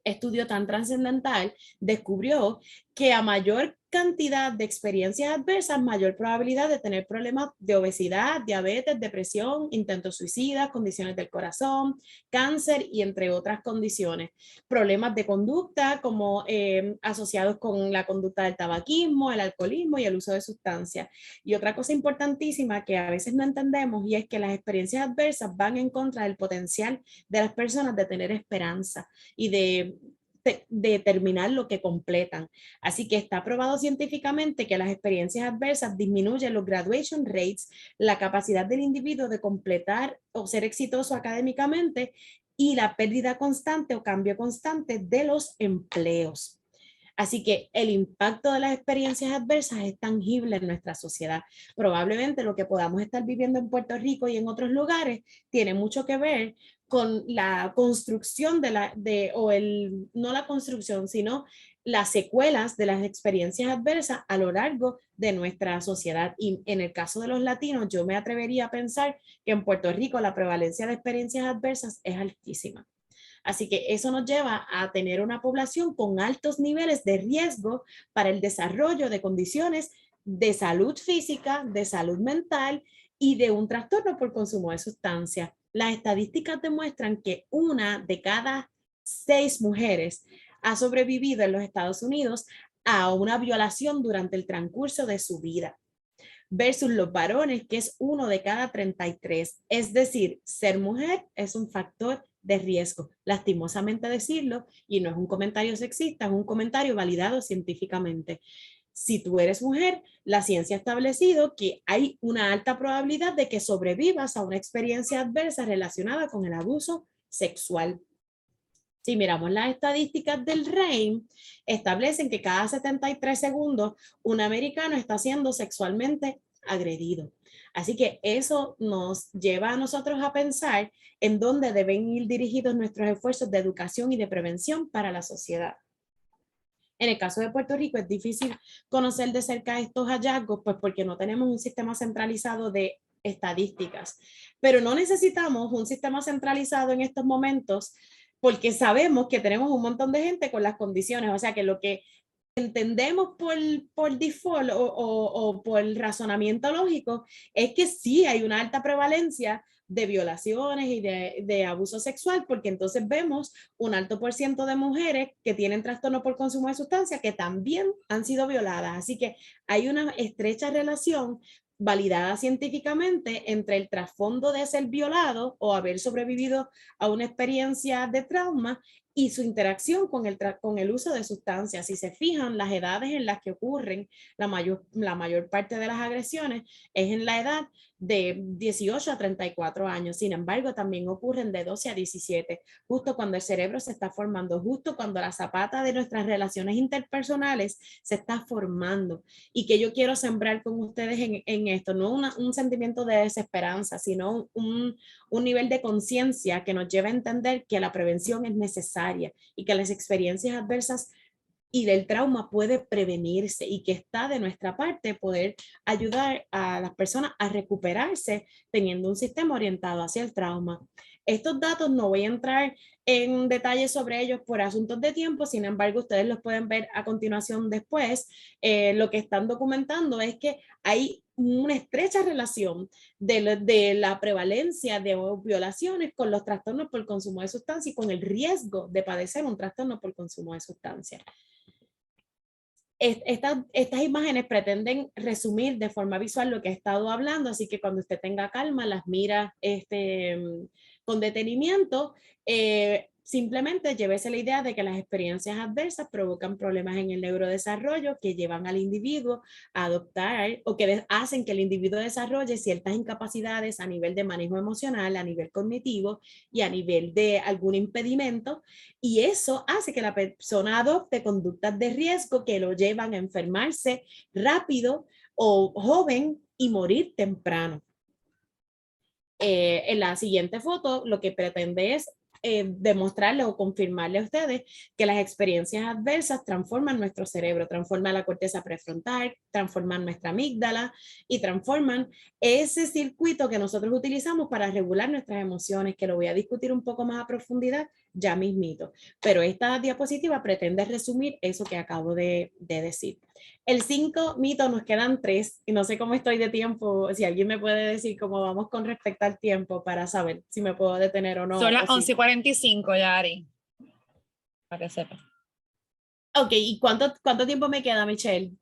estudio tan trascendental, descubrió que a mayor cantidad de experiencias adversas, mayor probabilidad de tener problemas de obesidad, diabetes, depresión, intentos suicidas, condiciones del corazón, cáncer y entre otras condiciones. Problemas de conducta como asociados con la conducta del tabaquismo, el alcoholismo y el uso de sustancias. Y otra cosa importantísima que a veces no entendemos y es que las experiencias adversas van en contra del potencial de las personas de tener esperanza y de terminar lo que completan. Así que está probado científicamente que las experiencias adversas disminuyen los graduation rates, la capacidad del individuo de completar o ser exitoso académicamente y la pérdida constante o cambio constante de los empleos. Así que el impacto de las experiencias adversas es tangible en nuestra sociedad. Probablemente lo que podamos estar viviendo en Puerto Rico y en otros lugares tiene mucho que ver con la construcción no la construcción, sino las secuelas de las experiencias adversas a lo largo de nuestra sociedad. Y en el caso de los latinos, yo me atrevería a pensar que en Puerto Rico la prevalencia de experiencias adversas es altísima. Así que eso nos lleva a tener una población con altos niveles de riesgo para el desarrollo de condiciones de salud física, de salud mental y de un trastorno por consumo de sustancias. Las estadísticas demuestran que 1 de cada 6 mujeres ha sobrevivido en los Estados Unidos a una violación durante el transcurso de su vida, versus los varones, que es 1 de cada 33. Es decir, ser mujer es un factor de riesgo, lastimosamente decirlo, y no es un comentario sexista, es un comentario validado científicamente. si tú eres mujer, la ciencia ha establecido que hay una alta probabilidad de que sobrevivas a una experiencia adversa relacionada con el abuso sexual. Si miramos las estadísticas del RAINN, establecen que cada 73 segundos un americano está siendo sexualmente agredido. Así que eso nos lleva a nosotros a pensar en dónde deben ir dirigidos nuestros esfuerzos de educación y de prevención para la sociedad. En el caso de Puerto Rico es difícil conocer de cerca estos hallazgos, pues porque no tenemos un sistema centralizado de estadísticas, pero no necesitamos un sistema centralizado en estos momentos porque sabemos que tenemos un montón de gente con las condiciones, o sea que lo que entendemos por default o por razonamiento lógico es que sí hay una alta prevalencia de violaciones y de abuso sexual, porque entonces vemos un alto por ciento de mujeres que tienen trastorno por consumo de sustancias que también han sido violadas. Así que hay una estrecha relación validada científicamente entre el trasfondo de ser violado o haber sobrevivido a una experiencia de trauma y su interacción con el uso de sustancias. Si se fijan, las edades en las que ocurren la mayor parte de las agresiones es en la edad de 18 a 34 años. Sin embargo, también ocurren de 12 a 17, justo cuando el cerebro se está formando, justo cuando la zapata de nuestras relaciones interpersonales se está formando. Y que yo quiero sembrar con ustedes en esto, no un sentimiento de desesperanza, sino un nivel de conciencia que nos lleva a entender que la prevención es necesaria y que las experiencias adversas y del trauma puede prevenirse y que está de nuestra parte poder ayudar a las personas a recuperarse teniendo un sistema orientado hacia el trauma. Estos datos no voy a entrar en detalle sobre ellos por asuntos de tiempo, sin embargo ustedes los pueden ver a continuación después. Lo que están documentando es que hay una estrecha relación de la prevalencia de violaciones con los trastornos por consumo de sustancias y con el riesgo de padecer un trastorno por consumo de sustancias. Estas imágenes pretenden resumir de forma visual lo que he estado hablando, así que cuando usted tenga calma, las mira con detenimiento. Simplemente llévese la idea de que las experiencias adversas provocan problemas en el neurodesarrollo que llevan al individuo a adoptar o que hacen que el individuo desarrolle ciertas incapacidades a nivel de manejo emocional, a nivel cognitivo y a nivel de algún impedimento, y eso hace que la persona adopte conductas de riesgo que lo llevan a enfermarse rápido o joven y morir temprano. En la siguiente foto lo que pretende es demostrarle o confirmarle a ustedes que las experiencias adversas transforman nuestro cerebro, transforman la corteza prefrontal, transforman nuestra amígdala y transforman ese circuito que nosotros utilizamos para regular nuestras emociones, que lo voy a discutir un poco más a profundidad ya mismito. Pero esta diapositiva pretende resumir eso que acabo de decir. El 5 mito, nos quedan 3 y no sé cómo estoy de tiempo, si alguien me puede decir cómo vamos con respecto al tiempo para saber si me puedo detener o no. Son las 11:45, Yari, para que sepa. Ok, ¿y cuánto tiempo me queda, Michelle?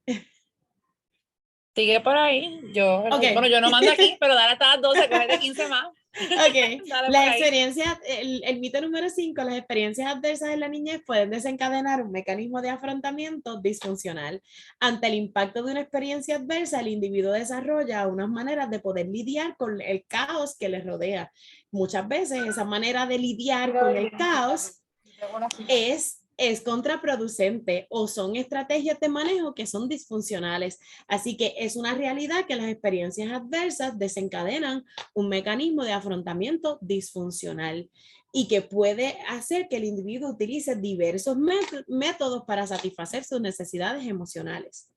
Sigue por ahí. Bueno, yo no mando aquí, pero dale hasta las 12, cógete 15 más. Ok, las experiencias, el mito número 5, las experiencias adversas en la niñez pueden desencadenar un mecanismo de afrontamiento disfuncional. Ante el impacto de una experiencia adversa, el individuo desarrolla unas maneras de poder lidiar con el caos que le rodea. Muchas veces esa manera de lidiar con el caos es contraproducente o son estrategias de manejo que son disfuncionales. Así que es una realidad que las experiencias adversas desencadenan un mecanismo de afrontamiento disfuncional y que puede hacer que el individuo utilice diversos métodos para satisfacer sus necesidades emocionales.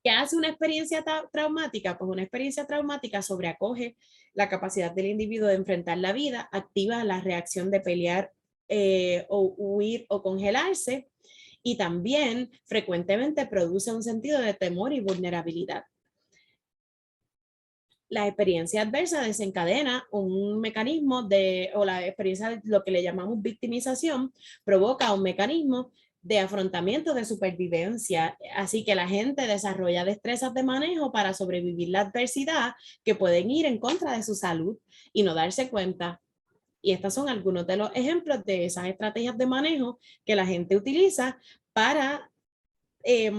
¿Qué hace una experiencia traumática? Pues una experiencia traumática sobreacoge la capacidad del individuo de enfrentar la vida, activa la reacción de pelear o huir o congelarse, y también frecuentemente produce un sentido de temor y vulnerabilidad. La experiencia adversa desencadena un mecanismo o la experiencia, lo que le llamamos victimización, provoca un mecanismo de afrontamiento de supervivencia, así que la gente desarrolla destrezas de manejo para sobrevivir la adversidad que pueden ir en contra de su salud y no darse cuenta. Y estos son algunos de los ejemplos de esas estrategias de manejo que la gente utiliza para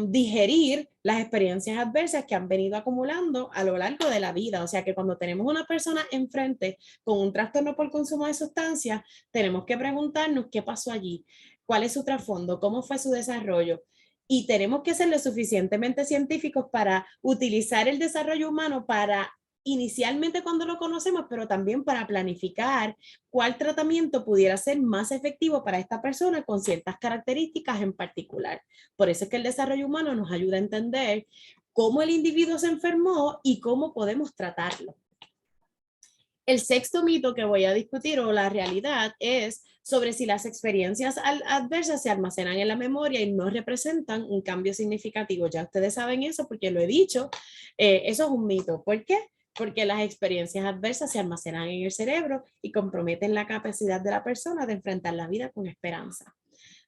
digerir las experiencias adversas que han venido acumulando a lo largo de la vida. O sea que cuando tenemos una persona enfrente con un trastorno por consumo de sustancias, tenemos que preguntarnos qué pasó allí, cuál es su trasfondo, cómo fue su desarrollo. Y tenemos que ser lo suficientemente científicos para utilizar el desarrollo humano para inicialmente cuando lo conocemos, pero también para planificar cuál tratamiento pudiera ser más efectivo para esta persona con ciertas características en particular. Por eso es que el desarrollo humano nos ayuda a entender cómo el individuo se enfermó y cómo podemos tratarlo. El sexto mito que voy a discutir o la realidad es sobre si las experiencias adversas se almacenan en la memoria y no representan un cambio significativo. Ya ustedes saben eso porque lo he dicho. Eso es un mito. ¿Por qué? Porque las experiencias adversas se almacenan en el cerebro y comprometen la capacidad de la persona de enfrentar la vida con esperanza.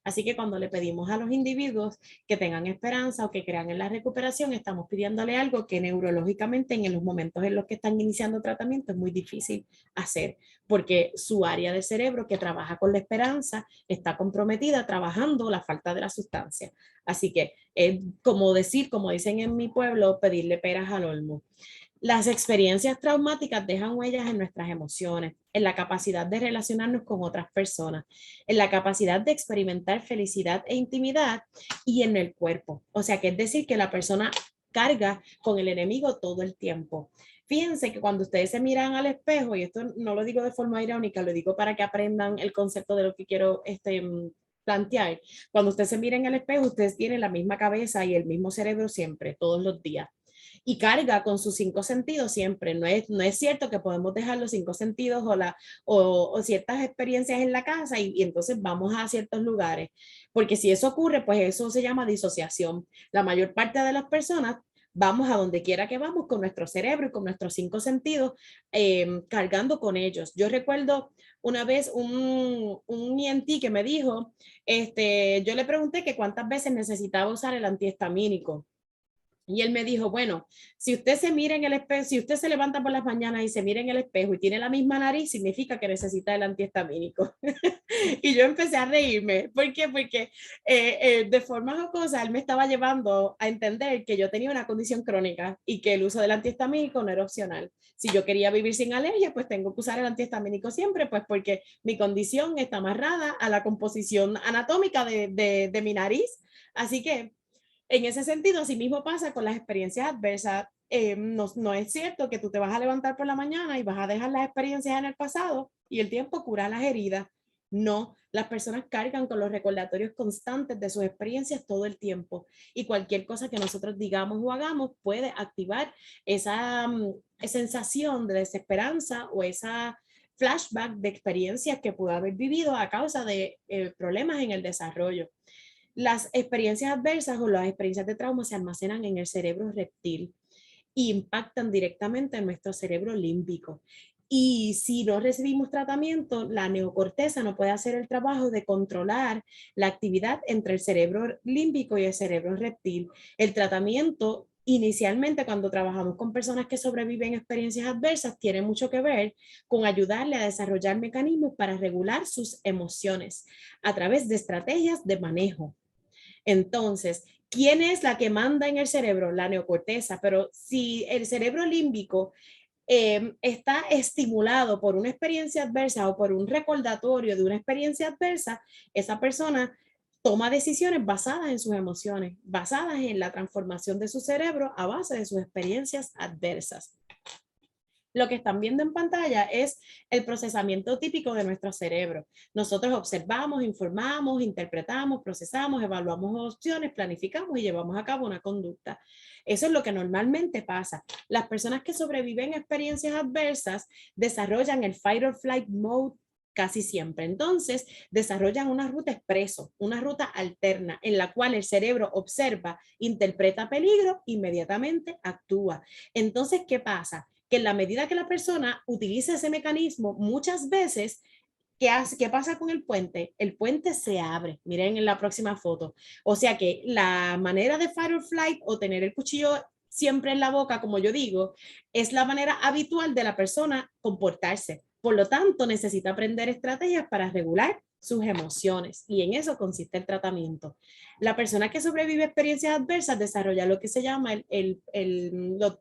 Así que cuando le pedimos a los individuos que tengan esperanza o que crean en la recuperación, estamos pidiéndole algo que neurológicamente en los momentos en los que están iniciando tratamiento es muy difícil hacer, porque su área del cerebro que trabaja con la esperanza está comprometida trabajando la falta de la sustancia. Así que es como decir, como dicen en mi pueblo, pedirle peras al olmo. Las experiencias traumáticas dejan huellas en nuestras emociones, en la capacidad de relacionarnos con otras personas, en la capacidad de experimentar felicidad e intimidad y en el cuerpo. O sea, que es decir, que la persona carga con el enemigo todo el tiempo. Fíjense que cuando ustedes se miran al espejo, y esto no lo digo de forma irónica, lo digo para que aprendan el concepto de lo que quiero plantear. Cuando ustedes se miran al espejo, ustedes tienen la misma cabeza y el mismo cerebro siempre, todos los días. Y carga con sus 5 sentidos siempre. No es cierto que podemos dejar los 5 sentidos o ciertas experiencias en la casa y entonces vamos a ciertos lugares. Porque si eso ocurre, pues eso se llama disociación. La mayor parte de las personas vamos a donde quiera que vamos con nuestro cerebro y con nuestros 5 sentidos cargando con ellos. Yo recuerdo una vez un ENT que me dijo, yo le pregunté que cuántas veces necesitaba usar el antihistamínico. Y él me dijo, bueno, si usted se mira en el espejo, si usted se levanta por las mañanas y se mira en el espejo y tiene la misma nariz, significa que necesita el antihistamínico. Y yo empecé a reírme. ¿Por qué? Porque de forma jocosa él me estaba llevando a entender que yo tenía una condición crónica y que el uso del antihistamínico no era opcional. Si yo quería vivir sin alergia, pues tengo que usar el antihistamínico siempre, pues porque mi condición está amarrada a la composición anatómica de mi nariz. Así que en ese sentido, así mismo pasa con las experiencias adversas. No es cierto que tú te vas a levantar por la mañana y vas a dejar las experiencias en el pasado y el tiempo cura las heridas. No, las personas cargan con los recordatorios constantes de sus experiencias todo el tiempo y cualquier cosa que nosotros digamos o hagamos puede activar esa sensación de desesperanza o esa flashback de experiencias que pudo haber vivido a causa de problemas en el desarrollo. Las experiencias adversas o las experiencias de trauma se almacenan en el cerebro reptil e impactan directamente en nuestro cerebro límbico. Y si no recibimos tratamiento, la neocorteza no puede hacer el trabajo de controlar la actividad entre el cerebro límbico y el cerebro reptil. El tratamiento, inicialmente cuando trabajamos con personas que sobreviven a experiencias adversas, tiene mucho que ver con ayudarle a desarrollar mecanismos para regular sus emociones a través de estrategias de manejo. Entonces, ¿quién es la que manda en el cerebro? La neocorteza, pero si el cerebro límbico está estimulado por una experiencia adversa o por un recordatorio de una experiencia adversa, esa persona toma decisiones basadas en sus emociones, basadas en la transformación de su cerebro a base de sus experiencias adversas. Lo que están viendo en pantalla es el procesamiento típico de nuestro cerebro. Nosotros observamos, informamos, interpretamos, procesamos, evaluamos opciones, planificamos y llevamos a cabo una conducta. Eso es lo que normalmente pasa. Las personas que sobreviven a experiencias adversas desarrollan el fight or flight mode casi siempre. Entonces, desarrollan una ruta expreso, una ruta alterna en la cual el cerebro observa, interpreta peligro, inmediatamente actúa. Entonces, ¿qué pasa? Que en la medida que la persona utiliza ese mecanismo, muchas veces, ¿qué pasa con el puente? El puente se abre. Miren en la próxima foto. O sea que la manera de fight or flight o tener el cuchillo siempre en la boca, como yo digo, es la manera habitual de la persona comportarse. Por lo tanto, necesita aprender estrategias para regular sus emociones y en eso consiste el tratamiento. La persona que sobrevive a experiencias adversas desarrolla lo que se llama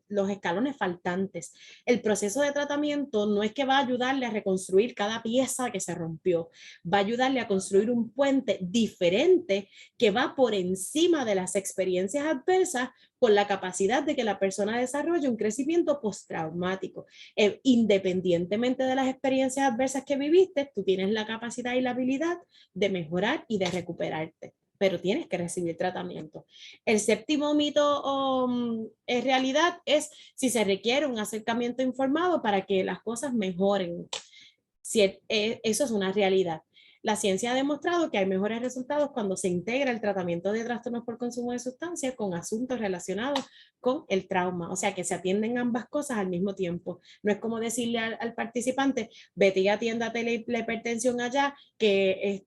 los escalones faltantes. El proceso de tratamiento no es que va a ayudarle a reconstruir cada pieza que se rompió, va a ayudarle a construir un puente diferente que va por encima de las experiencias adversas con la capacidad de que la persona desarrolle un crecimiento postraumático. Independientemente de las experiencias adversas que viviste, tú tienes la capacidad y la habilidad de mejorar y de recuperarte, pero tienes que recibir tratamiento. El séptimo mito en realidad es si se requiere un acercamiento informado para que las cosas mejoren. Si eso es una realidad. La ciencia ha demostrado que hay mejores resultados cuando se integra el tratamiento de trastornos por consumo de sustancias con asuntos relacionados con el trauma, o sea, que se atienden ambas cosas al mismo tiempo. No es como decirle al participante, vete y atiéndate la hipertensión allá, que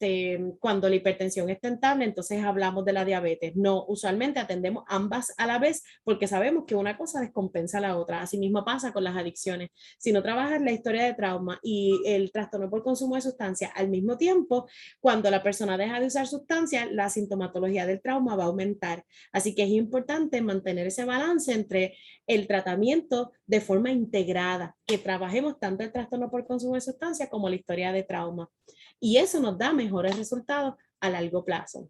cuando la hipertensión está estable, entonces hablamos de la diabetes. No, usualmente atendemos ambas a la vez porque sabemos que una cosa descompensa a la otra. Así mismo pasa con las adicciones. Si no trabajas la historia de trauma y el trastorno por consumo de sustancias al mismo tiempo, cuando la persona deja de usar sustancias, la sintomatología del trauma va a aumentar. Así que es importante mantener ese balance entre el tratamiento de forma integrada, que trabajemos tanto el trastorno por consumo de sustancias como la historia de trauma. Y eso nos da mejores resultados a largo plazo.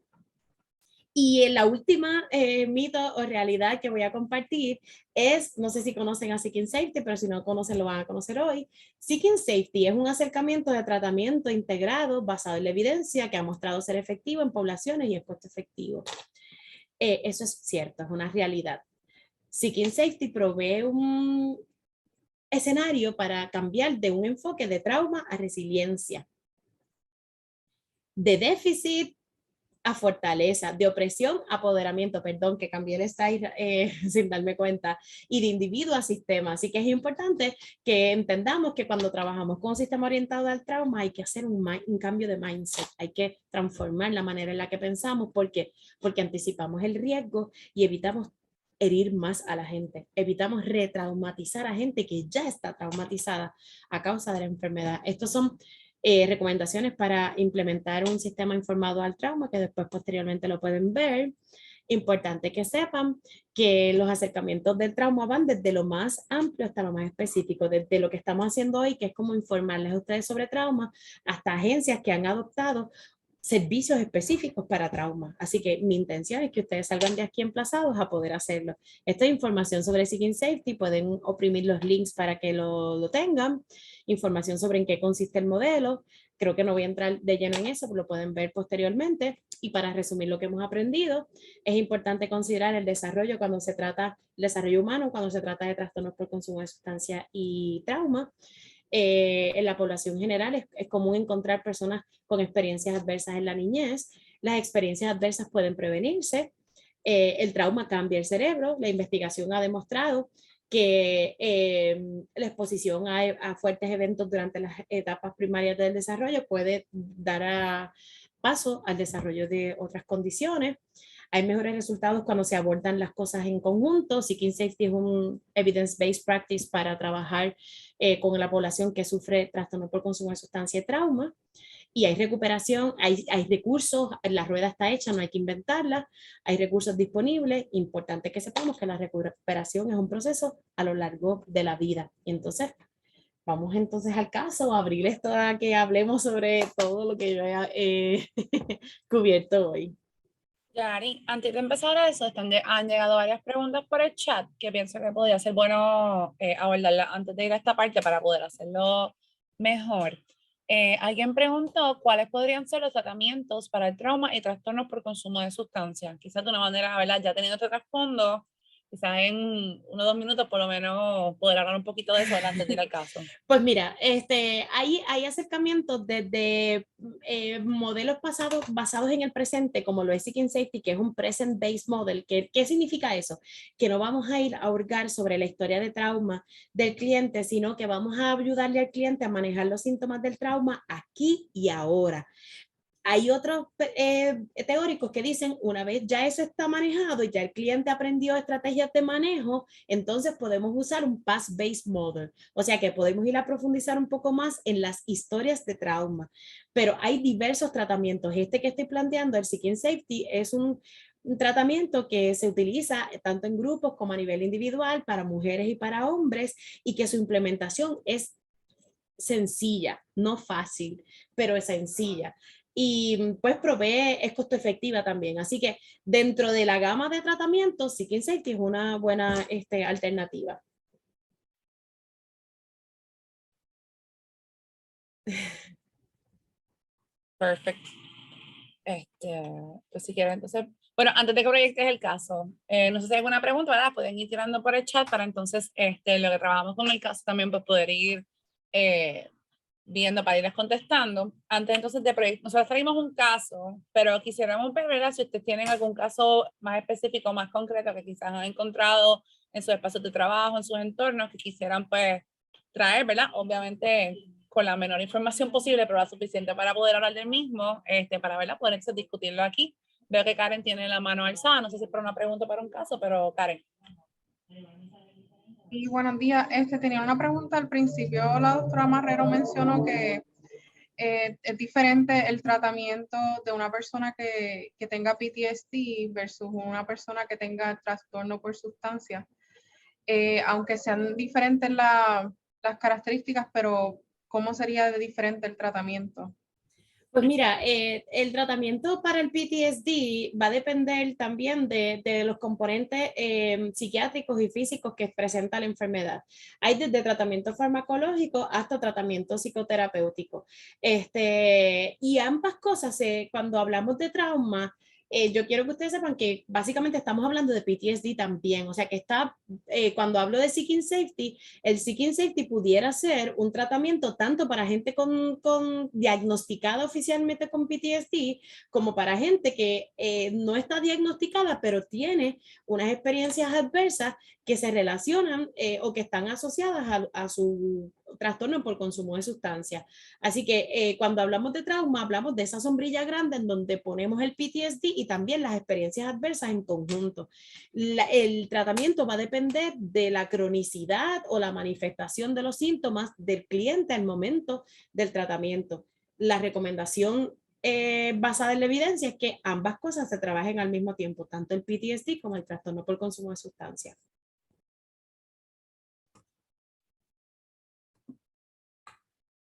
Y la última mito o realidad que voy a compartir es, no sé si conocen a Seeking Safety, pero si no conocen lo van a conocer hoy. Seeking Safety es un acercamiento de tratamiento integrado basado en la evidencia que ha mostrado ser efectivo en poblaciones y es costo efectivo. Eso es cierto, es una realidad. Seeking Safety provee un escenario para cambiar de un enfoque de trauma a resiliencia, de déficit a fortaleza, de opresión a apoderamiento, perdón, que cambié el style sin darme cuenta, y de individuo a sistema. Así que es importante que entendamos que cuando trabajamos con un sistema orientado al trauma hay que hacer un cambio de mindset, hay que transformar la manera en la que pensamos, porque anticipamos el riesgo y evitamos herir más a la gente, evitamos retraumatizar a gente que ya está traumatizada a causa de la enfermedad. Estos son recomendaciones para implementar un sistema informado al trauma, que después posteriormente lo pueden ver. Importante que sepan que los acercamientos del trauma van desde lo más amplio hasta lo más específico, desde lo que estamos haciendo hoy, que es como informarles a ustedes sobre trauma, hasta agencias que han adoptado servicios específicos para trauma. Así que mi intención es que ustedes salgan de aquí emplazados a poder hacerlo. Esta información sobre Seeking Safety, pueden oprimir los links para que lo tengan. Información sobre en qué consiste el modelo. Creo que no voy a entrar de lleno en eso, pero lo pueden ver posteriormente. Y para resumir lo que hemos aprendido, es importante considerar el desarrollo cuando se trata, el desarrollo humano cuando se trata de trastornos por consumo de sustancias y trauma. En la población general es común encontrar personas con experiencias adversas en la niñez. Las experiencias adversas pueden prevenirse. El trauma cambia el cerebro. La investigación ha demostrado que la exposición a fuertes eventos durante las etapas primarias del desarrollo puede dar paso al desarrollo de otras condiciones. Hay mejores resultados cuando se abordan las cosas en conjunto. Seeking Safety es un evidence-based practice para trabajar con la población que sufre trastorno por consumo de sustancia y trauma. Y hay recuperación, hay recursos, la rueda está hecha, no hay que inventarla, hay recursos disponibles. Importante que sepamos que la recuperación es un proceso a lo largo de la vida. Y entonces, vamos entonces al caso, a abrir esto a que hablemos sobre todo lo que yo he cubierto hoy. Yari, antes de empezar eso, han llegado varias preguntas por el chat que pienso que podría ser bueno abordarlas antes de ir a esta parte para poder hacerlo mejor. Alguien preguntó cuáles podrían ser los tratamientos para el trauma y trastornos por consumo de sustancias. Quizás de una manera, ¿verdad? Ya teniendo este trasfondo, quizás en 1 o 2 minutos por lo menos poder hablar un poquito de eso antes de ir al caso. Pues mira, hay acercamientos desde modelos basados en el presente, como lo es Seeking Safety, que es un present-based model. ¿Qué significa eso? Que no vamos a ir a hurgar sobre la historia de trauma del cliente, sino que vamos a ayudarle al cliente a manejar los síntomas del trauma aquí y ahora. Hay otros teóricos que dicen, una vez ya eso está manejado, ya el cliente aprendió estrategias de manejo, entonces podemos usar un Past-Based Model. O sea que podemos ir a profundizar un poco más en las historias de trauma. Pero hay diversos tratamientos. Este que estoy planteando, el Seeking Safety, es un tratamiento que se utiliza tanto en grupos como a nivel individual para mujeres y para hombres, y que su implementación es sencilla, no fácil, pero es sencilla. Y pues es costo efectiva también. Así que dentro de la gama de tratamientos, Seeking Safety es una buena alternativa. Perfecto. Pues si quieren, entonces, bueno, antes de que proyectes el caso, no sé si hay alguna pregunta, ¿verdad? Pueden ir tirando por el chat para entonces lo que trabajamos con el caso también pues poder ir viendo para irles contestando. Antes entonces de proyecto, nosotros traímos un caso, pero quisiéramos ver, ¿verdad? Si ustedes tienen algún caso más específico, más concreto que quizás han encontrado en sus espacios de trabajo, en sus entornos, que quisieran pues traer, ¿verdad? Obviamente con la menor información posible, pero la suficiente para poder hablar del mismo, para verla, poder discutirlo aquí. Veo que Karen tiene la mano alzada, no sé si es para una pregunta o para un caso, pero Karen. Y buenos días, tenía una pregunta al principio. La doctora Marrero mencionó que es diferente el tratamiento de una persona que tenga PTSD versus una persona que tenga trastorno por sustancia. Aunque sean diferentes las características, pero ¿cómo sería de diferente el tratamiento? Pues mira, el tratamiento para el PTSD va a depender también de los componentes psiquiátricos y físicos que presenta la enfermedad. Hay desde tratamiento farmacológico hasta tratamiento psicoterapéutico. Y ambas cosas, cuando hablamos de trauma, yo quiero que ustedes sepan que básicamente estamos hablando de PTSD también. O sea que cuando hablo de Seeking Safety, el Seeking Safety pudiera ser un tratamiento tanto para gente con diagnosticada oficialmente con PTSD, como para gente que no está diagnosticada, pero tiene unas experiencias adversas que se relacionan o que están asociadas a su trastorno por consumo de sustancias. Así que cuando hablamos de trauma, hablamos de esa sombrilla grande en donde ponemos el PTSD y también las experiencias adversas en conjunto. El tratamiento va a depender de la cronicidad o la manifestación de los síntomas del cliente al momento del tratamiento. La recomendación basada en la evidencia es que ambas cosas se trabajen al mismo tiempo, tanto el PTSD como el trastorno por consumo de sustancias.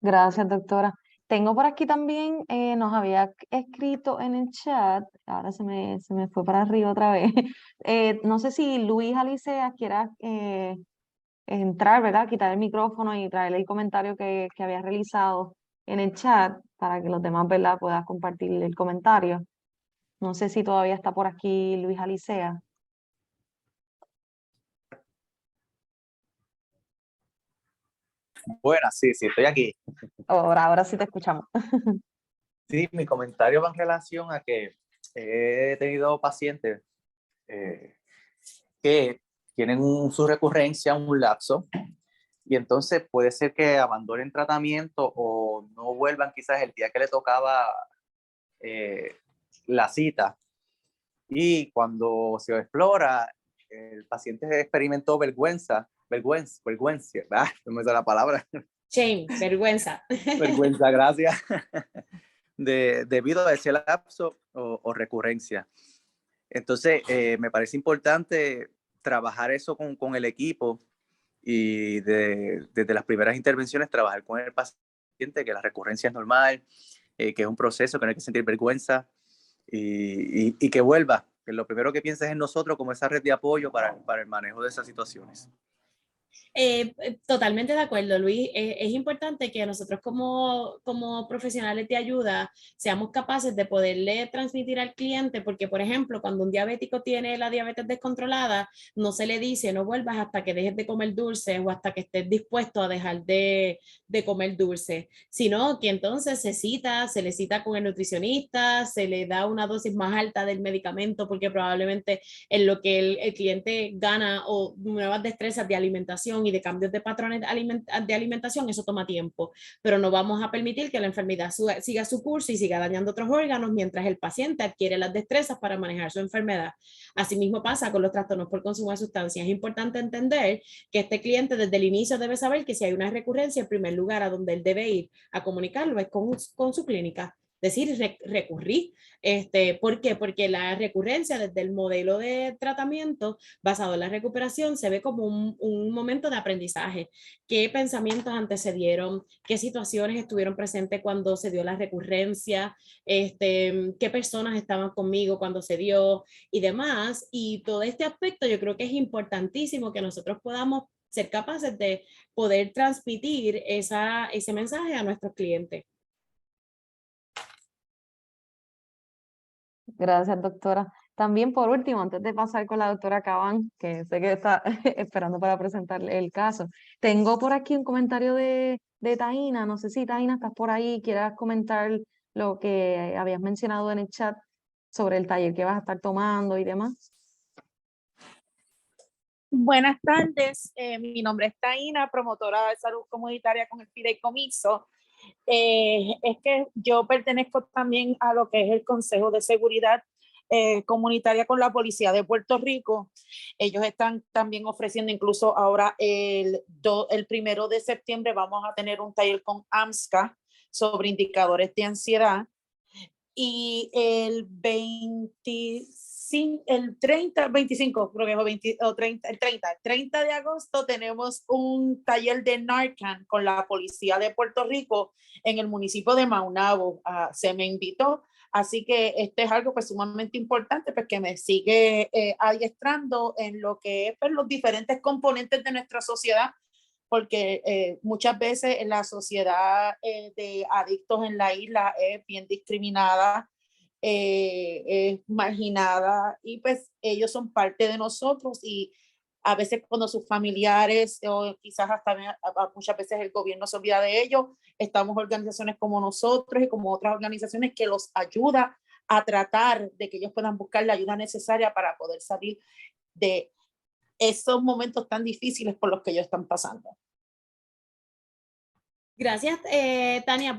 Gracias, doctora. Tengo por aquí también, nos había escrito en el chat, ahora se me fue para arriba otra vez. No sé si Luis Alicea quiera entrar, ¿verdad? Quitar el micrófono y traerle el comentario que había realizado en el chat para que los demás, ¿verdad?, puedan compartir el comentario. No sé si todavía está por aquí Luis Alicea. Buenas, sí, estoy aquí. Ahora sí te escuchamos. Sí, mi comentario va en relación a que he tenido pacientes que tienen su recurrencia, un lapso, y entonces puede ser que abandonen tratamiento o no vuelvan quizás el día que le tocaba la cita. Y cuando se explora, el paciente experimentó vergüenza, no me da la palabra. Shame, vergüenza. Vergüenza, gracias. Debido a ese lapso o recurrencia. Entonces, me parece importante trabajar eso con el equipo y desde las primeras intervenciones trabajar con el paciente, que la recurrencia es normal, que es un proceso, que no hay que sentir vergüenza y que vuelva, que lo primero que pienses es en nosotros como esa red de apoyo para el manejo de esas situaciones. Totalmente de acuerdo, Luis. Es importante que nosotros como profesionales de ayuda seamos capaces de poderle transmitir al cliente, porque por ejemplo, cuando un diabético tiene la diabetes descontrolada, no se le dice no vuelvas hasta que dejes de comer dulce o hasta que estés dispuesto a dejar de comer dulce, sino que entonces se le cita con el nutricionista, se le da una dosis más alta del medicamento, porque probablemente en lo que el cliente gana o nuevas destrezas de alimentación alimentación y de cambios de patrones de alimentación, eso toma tiempo, pero no vamos a permitir que la enfermedad siga su curso y siga dañando otros órganos mientras el paciente adquiere las destrezas para manejar su enfermedad. Asimismo pasa con los trastornos por consumo de sustancias. Es importante entender que este cliente desde el inicio debe saber que si hay una recurrencia, el primer lugar a donde él debe ir a comunicarlo es con su clínica. Decir, recurrir. ¿Por qué? Porque la recurrencia desde el modelo de tratamiento basado en la recuperación se ve como un momento de aprendizaje. ¿Qué pensamientos antecedieron? ¿Qué situaciones estuvieron presentes cuando se dio la recurrencia? ¿Qué personas estaban conmigo cuando se dio? Y demás. Y todo este aspecto yo creo que es importantísimo que nosotros podamos ser capaces de poder transmitir ese mensaje a nuestros clientes. Gracias, doctora. También por último, antes de pasar con la doctora Cabán, que sé que está esperando para presentarle el caso, tengo por aquí un comentario de Taina. No sé si Taina estás por ahí, quieras comentar lo que habías mencionado en el chat sobre el taller que vas a estar tomando y demás. Buenas tardes, mi nombre es Taina, promotora de salud comunitaria con el fideicomiso. Es que yo pertenezco también a lo que es el Consejo de Seguridad Comunitaria con la Policía de Puerto Rico. Ellos están también ofreciendo, incluso ahora el 1 de septiembre vamos a tener un taller con AMSCA sobre indicadores de ansiedad, y el 25, creo que es 20, o 30, el 30 de agosto tenemos un taller de Narcan con la Policía de Puerto Rico en el municipio de Maunabo. Se me invitó, así que este es algo pues sumamente importante, pues que me sigue adiestrando en lo que es pues, los diferentes componentes de nuestra sociedad, porque muchas veces la sociedad de adictos en la isla es bien discriminada, es marginada, y pues ellos son parte de nosotros, y a veces cuando sus familiares o quizás hasta muchas veces el gobierno se olvida de ellos, estamos organizaciones como nosotros y como otras organizaciones que los ayuda a tratar de que ellos puedan buscar la ayuda necesaria para poder salir de esos momentos tan difíciles por los que ellos están pasando. Gracias, Tania,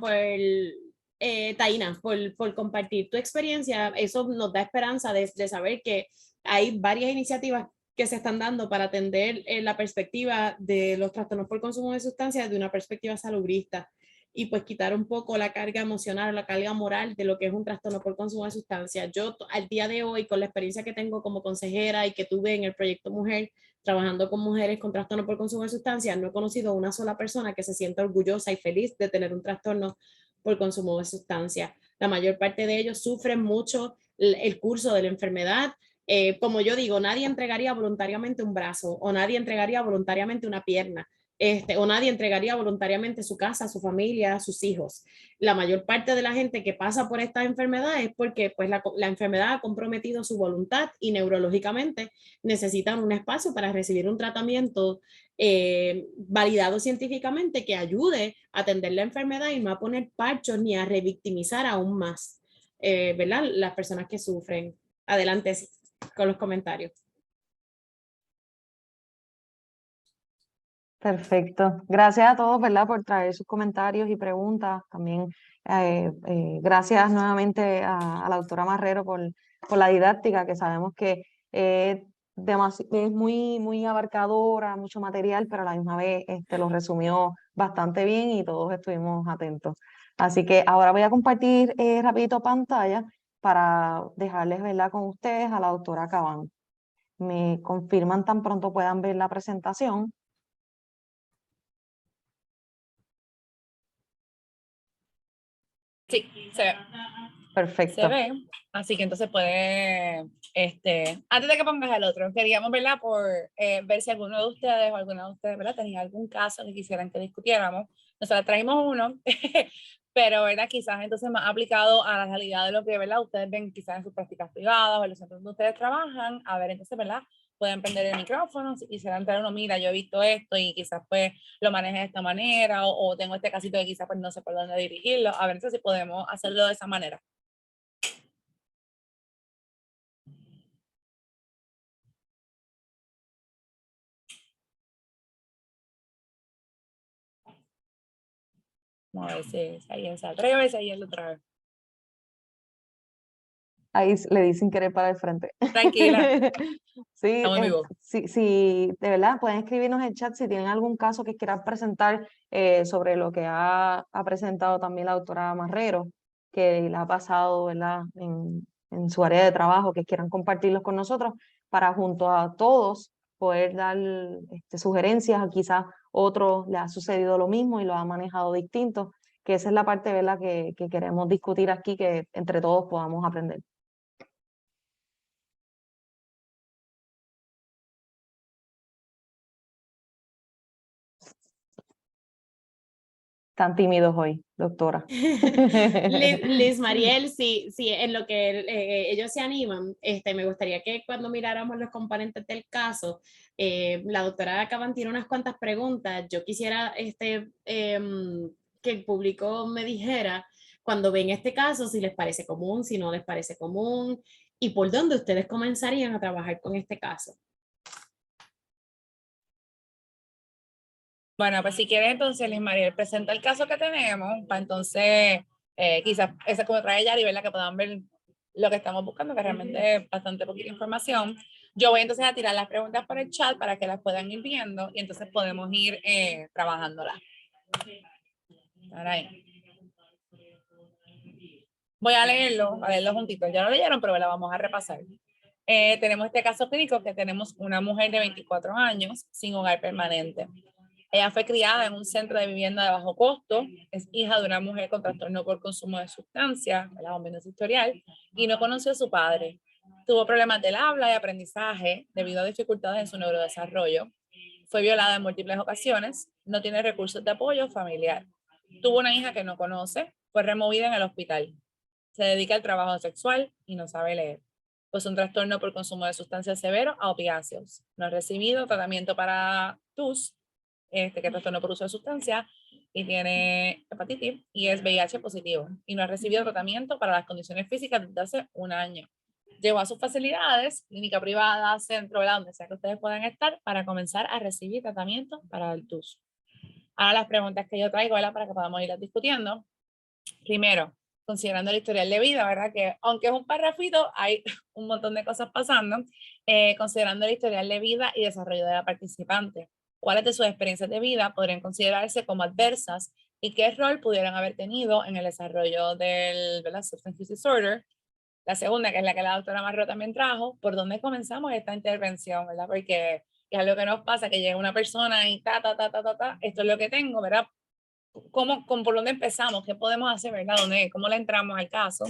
Taina, por compartir tu experiencia. Eso nos da esperanza de saber que hay varias iniciativas que se están dando para atender la perspectiva de los trastornos por consumo de sustancias de una perspectiva salubrista, y pues quitar un poco la carga emocional o la carga moral de lo que es un trastorno por consumo de sustancias. Yo al día de hoy, con la experiencia que tengo como consejera y que tuve en el Proyecto Mujer, trabajando con mujeres con trastorno por consumo de sustancias, no he conocido una sola persona que se sienta orgullosa y feliz de tener un trastorno por consumo de sustancias. La mayor parte de ellos sufren mucho el curso de la enfermedad. Como yo digo, nadie entregaría voluntariamente un brazo, o nadie entregaría voluntariamente una pierna, o nadie entregaría voluntariamente su casa, su familia, sus hijos. La mayor parte de la gente que pasa por estas enfermedades es porque pues, la enfermedad ha comprometido su voluntad, y neurológicamente necesitan un espacio para recibir un tratamiento validado científicamente que ayude a atender la enfermedad y no a poner parchos ni a revictimizar aún más, ¿verdad? Las personas que sufren. Adelante con los comentarios. Perfecto. Gracias a todos, ¿verdad?, por traer sus comentarios y preguntas. También gracias nuevamente a la doctora Marrero por la didáctica, que sabemos que es muy, muy abarcadora, mucho material, pero a la misma vez lo resumió bastante bien y todos estuvimos atentos. Así que ahora voy a compartir rapidito pantalla para dejarles, ¿verdad?, con ustedes a la doctora Cabán. Me confirman tan pronto puedan ver la presentación. Sí, se ve. Perfecto. Se ve. Así que entonces puede, antes de que pongas el otro, queríamos, ¿verdad?, por ver si alguno de ustedes o alguna de ustedes, ¿verdad?, tenía algún caso que quisieran que discutiéramos. Nosotros traímos uno, pero, ¿verdad?, quizás entonces más aplicado a la realidad de lo que, ¿verdad?, ustedes ven quizás en sus prácticas privadas o en los centros donde ustedes trabajan. A ver, entonces, ¿verdad?, pueden prender el micrófono si quisieran traer uno, mira, yo he visto esto y quizás pues lo maneje de esta manera, o tengo este casito que quizás pues no sé por dónde dirigirlo. A ver, entonces si podemos hacerlo de esa manera. Vamos a ver si alguien se atreve, si alguien lo trae. Ahí le dicen querer para el frente. Tranquila. Sí, Estamos en vivo. sí, de verdad, pueden escribirnos en el chat si tienen algún caso que quieran presentar sobre lo que ha presentado también la doctora Marrero, que le ha pasado, ¿verdad? En su área de trabajo, que quieran compartirlos con nosotros para junto a todos poder dar sugerencias. Quizás otro le ha sucedido lo mismo y lo ha manejado distinto, que esa es la parte, ¿verdad? que queremos discutir aquí, que entre todos podamos aprender. Tan tímidos hoy, doctora. Liz Mariel, sí, en lo que ellos se animan, me gustaría que cuando miráramos los componentes del caso, la doctora Caban tiene unas cuantas preguntas. Yo quisiera que el público me dijera cuando ven este caso si les parece común, si no les parece común, y por dónde ustedes comenzarían a trabajar con este caso. Bueno, pues si quiere entonces, Liz Mariel, presenta el caso que tenemos, para entonces quizás esa como trae Yari, ¿verdad? Que puedan ver lo que estamos buscando, que realmente es bastante poquita información. Yo voy entonces a tirar las preguntas por el chat para que las puedan ir viendo y entonces podemos ir trabajándolas. Ahora ahí. Voy a leerlo juntitos. Ya lo leyeron, pero la vamos a repasar. Tenemos este caso clínico que tenemos una mujer de 24 años sin hogar permanente. Ella fue criada en un centro de vivienda de bajo costo, es hija de una mujer con trastorno por consumo de sustancias, la viendo su historial, y no conoció a su padre. Tuvo problemas del habla y aprendizaje debido a dificultades en su neurodesarrollo. Fue violada en múltiples ocasiones, no tiene recursos de apoyo familiar. Tuvo una hija que no conoce, fue removida en el hospital. Se dedica al trabajo sexual y no sabe leer. Pues un trastorno por consumo de sustancias severo a opiáceos. No ha recibido tratamiento para TUS, que es trastorno por uso de sustancias, y tiene hepatitis y es VIH positivo. Y no ha recibido tratamiento para las condiciones físicas desde hace un año. Llegó a sus facilidades, clínica privada, centro, donde sea que ustedes puedan estar, para comenzar a recibir tratamiento para el TUS. Ahora las preguntas que yo traigo, ¿verdad? Para que podamos irlas discutiendo. Primero, considerando el historial de vida, ¿verdad? Que aunque es un parrafito, hay un montón de cosas pasando. Considerando el historial de vida y desarrollo de la participante. ¿Cuáles de sus experiencias de vida podrían considerarse como adversas y qué rol pudieran haber tenido en el desarrollo del substance use disorder? La segunda, que es la que la doctora Marrero también trajo, ¿por dónde comenzamos esta intervención, verdad? Porque es algo que nos pasa, que llega una persona y esto es lo que tengo, ¿verdad? ¿Por dónde empezamos? ¿Qué podemos hacer, verdad? ¿Cómo le entramos al caso?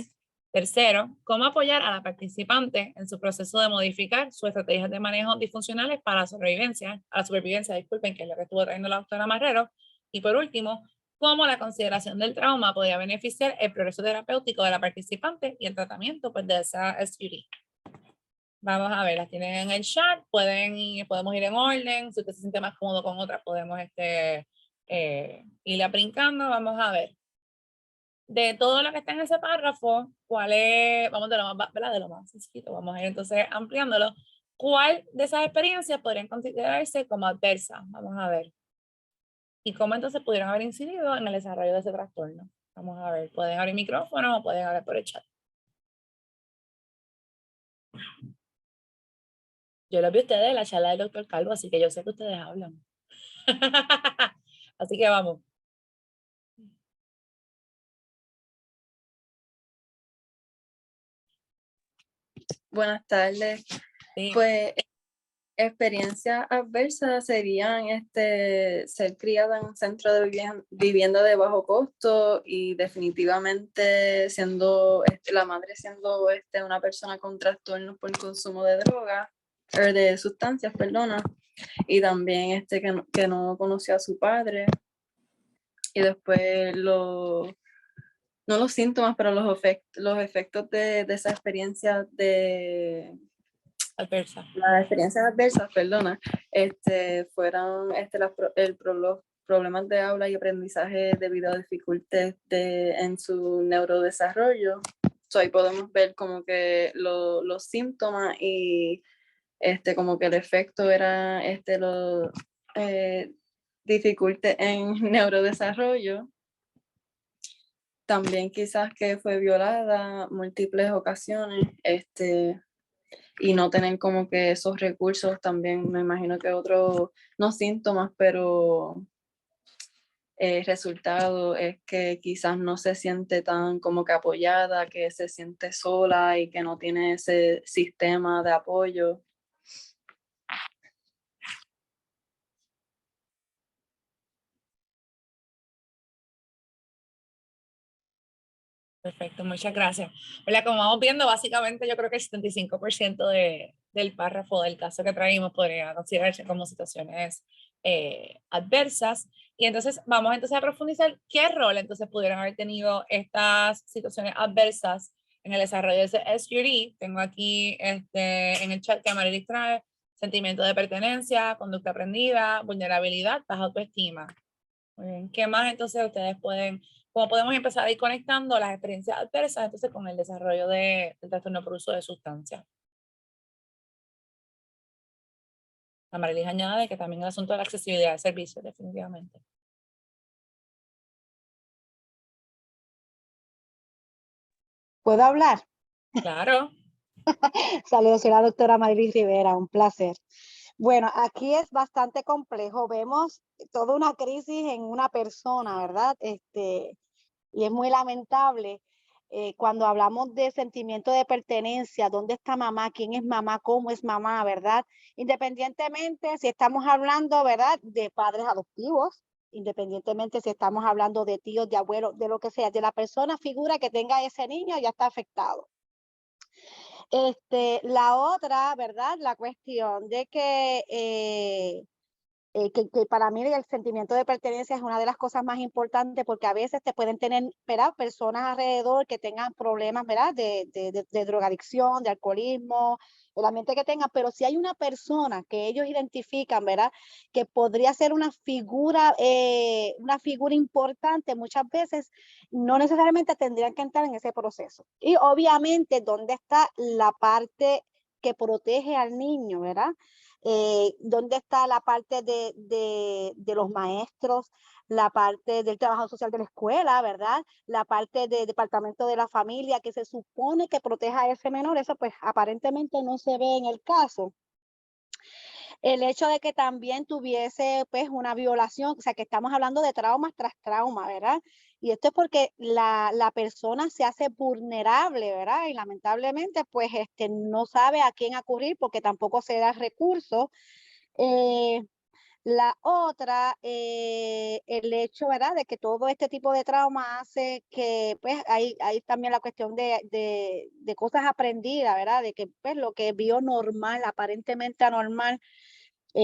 Tercero, ¿cómo apoyar a la participante en su proceso de modificar sus estrategias de manejo disfuncionales para la supervivencia, disculpen, que es lo que estuvo trayendo la doctora Marrero? Y por último, ¿cómo la consideración del trauma podría beneficiar el progreso terapéutico de la participante y el tratamiento pues, de esa SUD? Vamos a ver, las tienen en el chat, podemos ir en orden, si usted se siente más cómodo con otra, podemos irla brincando. Vamos a ver. De todo lo que está en ese párrafo, ¿cuál es? Vamos de lo más, ¿verdad? De lo más sencillo, vamos a ir entonces ampliándolo. ¿Cuál de esas experiencias podrían considerarse como adversas? Vamos a ver. ¿Y cómo entonces pudieron haber incidido en el desarrollo de ese trastorno? Vamos a ver, pueden abrir micrófono o pueden hablar por el chat. Yo lo vi a ustedes en la charla del doctor Calvo, así que yo sé que ustedes hablan. Así que vamos. Buenas tardes. Sí. Pues experiencias adversas serían ser criada en un centro de vivienda de bajo costo y definitivamente siendo la madre siendo una persona con trastornos por consumo de drogas o de sustancias, perdona, y también que no conoció a su padre y después no los síntomas, pero los efectos de esa experiencia las experiencias adversas, perdona, fueron los problemas de habla y aprendizaje debido a dificultades en su neurodesarrollo. Ahí podemos ver como que los síntomas y como que el efecto era dificultades en neurodesarrollo. También quizás que fue violada múltiples ocasiones, y no tener como que esos recursos también, me imagino que otros, no síntomas, pero el resultado es que quizás no se siente tan como que apoyada, que se siente sola y que no tiene ese sistema de apoyo. Perfecto, muchas gracias. ¿Verdad? Como vamos viendo, básicamente yo creo que el 75% del párrafo del caso que traímos podría considerarse como situaciones adversas. Y entonces vamos entonces a profundizar qué rol entonces pudieran haber tenido estas situaciones adversas en el desarrollo de ese SUD. Tengo aquí en el chat que Amarilis trae: sentimiento de pertenencia, conducta aprendida, vulnerabilidad, baja autoestima. Muy bien. ¿Qué más entonces ustedes pueden, cómo podemos empezar a ir conectando las experiencias adversas entonces con el desarrollo del trastorno por uso de sustancias? Amarilis añade que también el asunto de la accesibilidad de servicios, definitivamente. ¿Puedo hablar? Claro. Saludos, soy la doctora Marilis Rivera, un placer. Bueno, aquí es bastante complejo. Vemos toda una crisis en una persona, ¿verdad? Y es muy lamentable cuando hablamos de sentimiento de pertenencia, dónde está mamá, quién es mamá, cómo es mamá, ¿verdad? Independientemente si estamos hablando, ¿verdad?, de padres adoptivos, independientemente si estamos hablando de tíos, de abuelos, de lo que sea, de la persona, figura que tenga ese niño, ya está afectado. La otra, ¿verdad? La cuestión de que para mí el sentimiento de pertenencia es una de las cosas más importantes, porque a veces te pueden tener, ¿verdad?, personas alrededor que tengan problemas, ¿verdad?, de drogadicción, de alcoholismo, el ambiente que tengan, pero si hay una persona que ellos identifican, ¿verdad?, que podría ser una figura importante, muchas veces no necesariamente tendrían que entrar en ese proceso. Y obviamente, ¿dónde está la parte que protege al niño, ¿verdad? ¿Dónde está la parte de los maestros, la parte del trabajo social de la escuela, ¿verdad? La parte del departamento de la familia que se supone que proteja a ese menor? Eso pues aparentemente no se ve en el caso. El hecho de que también tuviese pues una violación, o sea que estamos hablando de traumas tras trauma, ¿verdad? Y esto es porque la persona se hace vulnerable, ¿verdad? Y lamentablemente pues no sabe a quién acudir porque tampoco se da recursos. La otra, el hecho, ¿verdad?, de que todo este tipo de trauma hace que, pues, hay también la cuestión de cosas aprendidas, ¿verdad?, de que, pues, lo que vio normal, aparentemente anormal,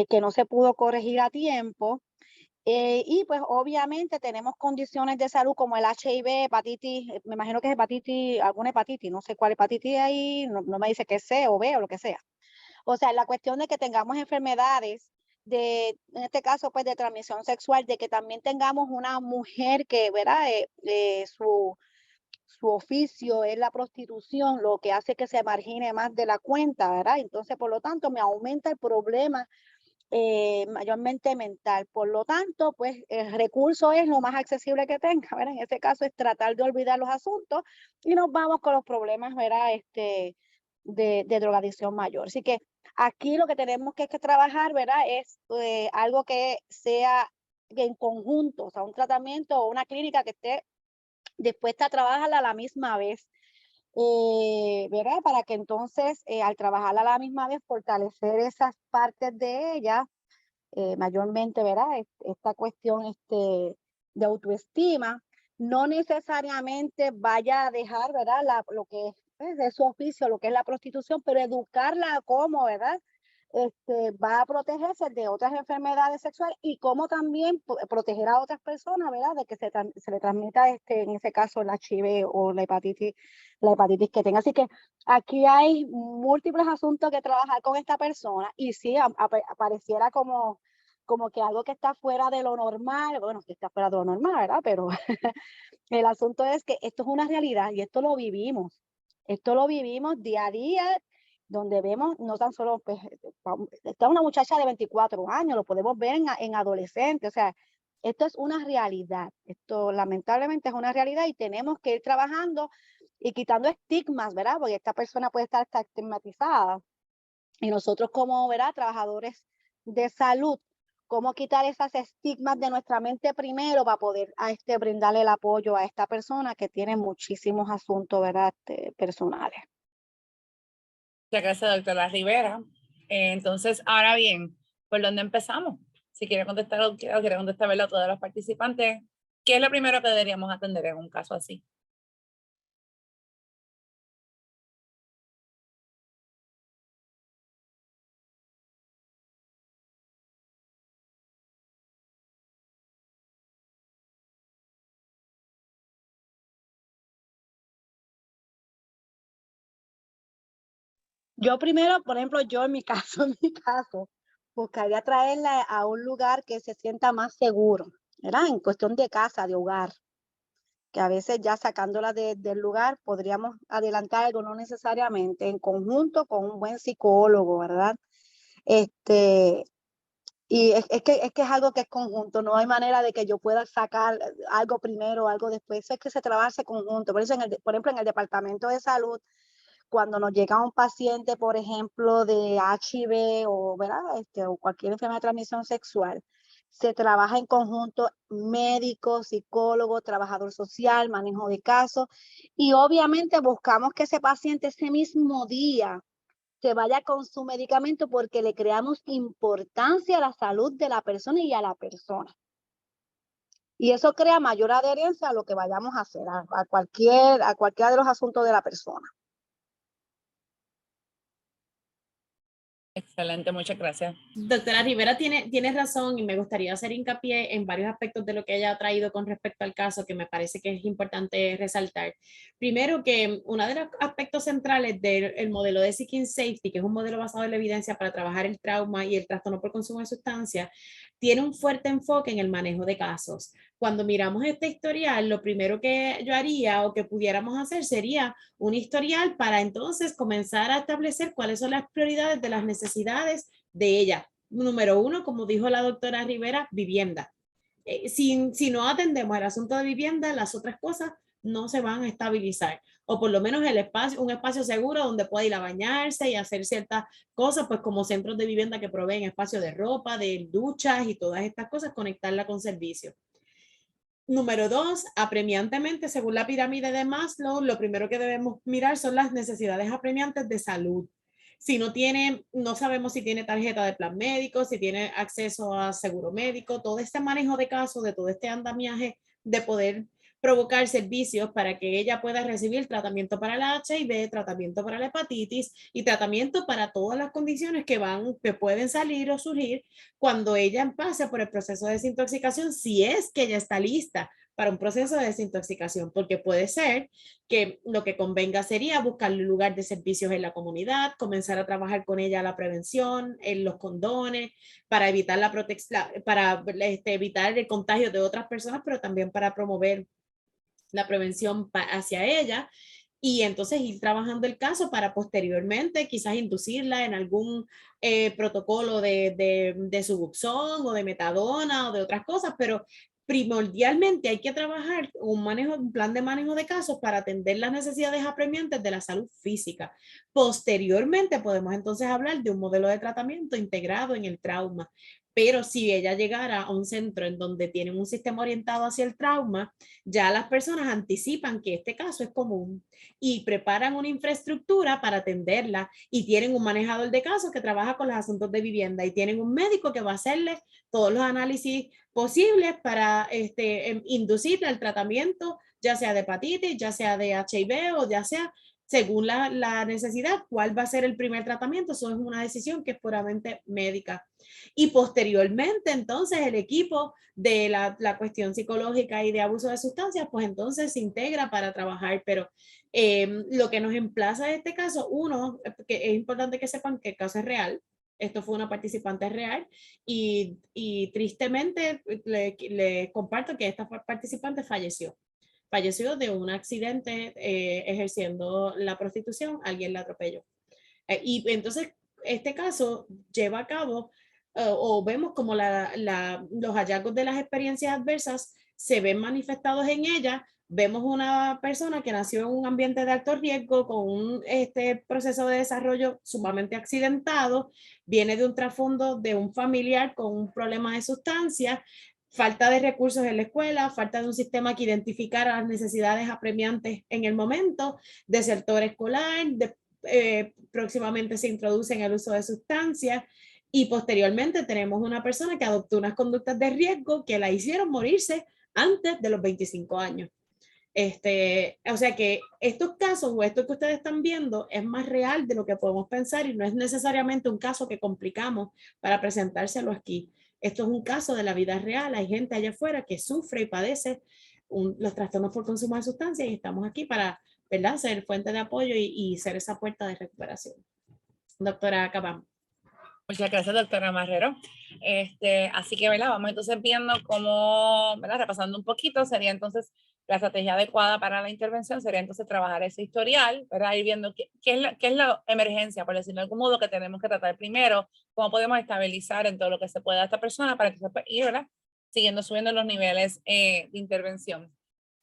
que no se pudo corregir a tiempo. Y, pues, obviamente tenemos condiciones de salud como el HIV, hepatitis, me imagino que es hepatitis, alguna hepatitis, no sé cuál hepatitis hay, no me dice que es C o B o lo que sea. O sea, la cuestión de que tengamos enfermedades en este caso, pues de transmisión sexual, de que también tengamos una mujer que, ¿verdad?, su oficio es la prostitución, lo que hace que se margine más de la cuenta, ¿verdad? Entonces, por lo tanto, me aumenta el problema mayormente mental. Por lo tanto, pues el recurso es lo más accesible que tenga, ¿verdad? En este caso es tratar de olvidar los asuntos y nos vamos con los problemas, ¿verdad?, de drogadicción mayor. Así que aquí lo que tenemos que trabajar, ¿verdad?, es algo que sea en conjunto, o sea, un tratamiento o una clínica que esté dispuesta a trabajar a la misma vez, ¿verdad? Para que entonces, al trabajar a la misma vez, fortalecer esas partes de ella, mayormente, ¿verdad? Esta cuestión de autoestima, no necesariamente vaya a dejar, ¿verdad?, lo que es de su oficio, lo que es la prostitución, pero educarla a cómo, ¿verdad?, va a protegerse de otras enfermedades sexuales y cómo también proteger a otras personas, ¿verdad?, de que se le transmita, en ese caso, el HIV o la hepatitis que tenga. Así que aquí hay múltiples asuntos que trabajar con esta persona y sí, apareciera como que algo que está fuera de lo normal, bueno, que está fuera de lo normal, ¿verdad? Pero el asunto es que esto es una realidad y esto lo vivimos día a día, donde vemos no tan solo, pues, está una muchacha de 24 años, lo podemos ver en adolescentes, o sea, Esto es una realidad, esto lamentablemente es una realidad y tenemos que ir trabajando y quitando estigmas, ¿verdad? Porque esta persona puede estar estigmatizada y nosotros como, ¿verdad? Trabajadores de salud, cómo quitar esas estigmas de nuestra mente primero para poder brindarle el apoyo a esta persona que tiene muchísimos asuntos, ¿verdad? Personales. Muchas gracias, doctora Rivera. Entonces, ahora bien, ¿por dónde empezamos? Si quiere contestar o quiere contestarle a todos los participantes, ¿qué es lo primero que deberíamos atender en un caso así? Yo primero, por ejemplo, yo en mi caso, buscaría traerla a un lugar que se sienta más seguro, ¿verdad? En cuestión de casa, de hogar, que a veces ya sacándola del lugar podríamos adelantar algo, no necesariamente, en conjunto con un buen psicólogo, ¿verdad? Y es que es algo que es conjunto, no hay manera de que yo pueda sacar algo primero, algo después, eso es que se trabaja conjunto. Por eso, por ejemplo, en el departamento de salud, cuando nos llega un paciente, por ejemplo, de HIV o, ¿verdad? O cualquier enfermedad de transmisión sexual, se trabaja en conjunto médico, psicólogo, trabajador social, manejo de casos, y obviamente buscamos que ese paciente ese mismo día se vaya con su medicamento porque le creamos importancia a la salud de la persona y a la persona. Y eso crea mayor adherencia a lo que vayamos a hacer, a cualquiera de los asuntos de la persona. Excelente, muchas gracias. Doctora Rivera tiene razón y me gustaría hacer hincapié en varios aspectos de lo que ella ha traído con respecto al caso que me parece que es importante resaltar. Primero, que uno de los aspectos centrales del modelo de Seeking Safety, que es un modelo basado en la evidencia para trabajar el trauma y el trastorno por consumo de sustancias, tiene un fuerte enfoque en el manejo de casos. Cuando miramos este historial, lo primero que yo haría o que pudiéramos hacer sería un historial para entonces comenzar a establecer cuáles son las prioridades de las necesidades de ella. Número uno, como dijo la doctora Rivera, vivienda. Si no atendemos el asunto de vivienda, las otras cosas no se van a estabilizar. O por lo menos un espacio seguro donde pueda ir a bañarse y hacer ciertas cosas, pues como centros de vivienda que proveen espacio de ropa, de duchas y todas estas cosas, conectarla con servicios. Número dos, apremiantemente, según la pirámide de Maslow, lo primero que debemos mirar son las necesidades apremiantes de salud. Si no sabemos si tiene tarjeta de plan médico, si tiene acceso a seguro médico, todo este manejo de casos, de todo este andamiaje de poder provocar servicios para que ella pueda recibir tratamiento para el HIV, tratamiento para la hepatitis y tratamiento para todas las condiciones que pueden salir o surgir cuando ella pase por el proceso de desintoxicación, si es que ella está lista para un proceso de desintoxicación, porque puede ser que lo que convenga sería buscarle un lugar de servicios en la comunidad, comenzar a trabajar con ella la prevención, en los condones, para evitar evitar el contagio de otras personas, pero también para promover la prevención hacia ella y entonces ir trabajando el caso para posteriormente quizás inducirla en algún protocolo de Subuxone o de metadona o de otras cosas, pero primordialmente hay que trabajar un plan de manejo de casos para atender las necesidades apremiantes de la salud física. Posteriormente podemos entonces hablar de un modelo de tratamiento integrado en el trauma. Pero si ella llegara a un centro en donde tienen un sistema orientado hacia el trauma, ya las personas anticipan que este caso es común y preparan una infraestructura para atenderla y tienen un manejador de casos que trabaja con los asuntos de vivienda y tienen un médico que va a hacerle todos los análisis posibles para inducirle al tratamiento, ya sea de hepatitis, ya sea de HIV o ya sea según la necesidad, cuál va a ser el primer tratamiento. Eso es una decisión que es puramente médica. Y posteriormente, entonces, el equipo de la cuestión psicológica y de abuso de sustancias, pues entonces se integra para trabajar. Pero lo que nos emplaza en este caso, uno, que es importante que sepan que el caso es real. Esto fue una participante real y tristemente le comparto que esta participante falleció de un accidente ejerciendo la prostitución, alguien la atropelló. Y entonces este caso lleva a cabo o vemos como los hallazgos de las experiencias adversas se ven manifestados en ella. Vemos una persona que nació en un ambiente de alto riesgo con un proceso de desarrollo sumamente accidentado, viene de un trasfondo de un familiar con un problema de sustancias, falta de recursos en la escuela, falta de un sistema que identificara las necesidades apremiantes en el momento, desertor escolar, próximamente se introduce en el uso de sustancias y posteriormente tenemos una persona que adoptó unas conductas de riesgo que la hicieron morirse antes de los 25 años. O sea que estos casos o esto que ustedes están viendo es más real de lo que podemos pensar y no es necesariamente un caso que complicamos para presentárselo aquí. Esto es un caso de la vida real. Hay gente allá afuera que sufre y padece los trastornos por consumo de sustancias y estamos aquí para, ¿verdad?, ser fuente de apoyo y ser esa puerta de recuperación. Doctora Cabán. Muchas gracias, doctora Marrero. Así que, ¿verdad? Vamos entonces viendo cómo, ¿verdad? Repasando un poquito, sería entonces la estrategia adecuada para la intervención, sería entonces trabajar ese historial, ¿verdad? Ir viendo qué es la emergencia, por decirlo de algún modo, que tenemos que tratar primero, cómo podemos estabilizar en todo lo que se pueda a esta persona para que se pueda ir, ¿verdad?, siguiendo subiendo los niveles de intervención.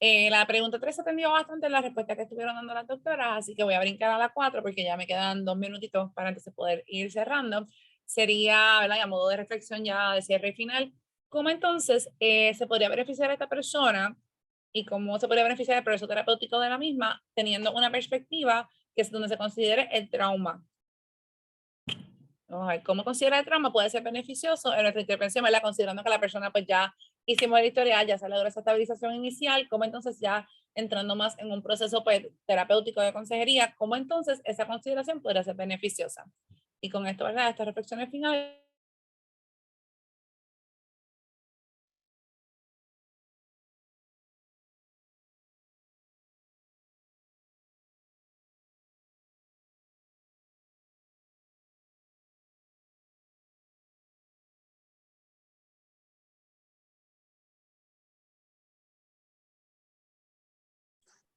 La pregunta 3 se atendió bastante en la respuesta que estuvieron dando las doctoras, así que voy a brincar a la 4 porque ya me quedan 2 minutitos para entonces poder ir cerrando. Sería, ¿verdad?, a modo de reflexión ya de cierre y final, ¿cómo entonces se podría beneficiar a esta persona y cómo se podría beneficiar el proceso terapéutico de la misma teniendo una perspectiva que es donde se considere el trauma? Vamos a ver, ¿cómo considera el trauma puede ser beneficioso en nuestra intervención, ¿verdad?, considerando que la persona pues ya hicimos el historial, ya se logró esa estabilización inicial, cómo entonces ya entrando más en un proceso pues, terapéutico de consejería, cómo entonces esa consideración podría ser beneficiosa? Y con esto, ¿verdad?, estas reflexiones finales.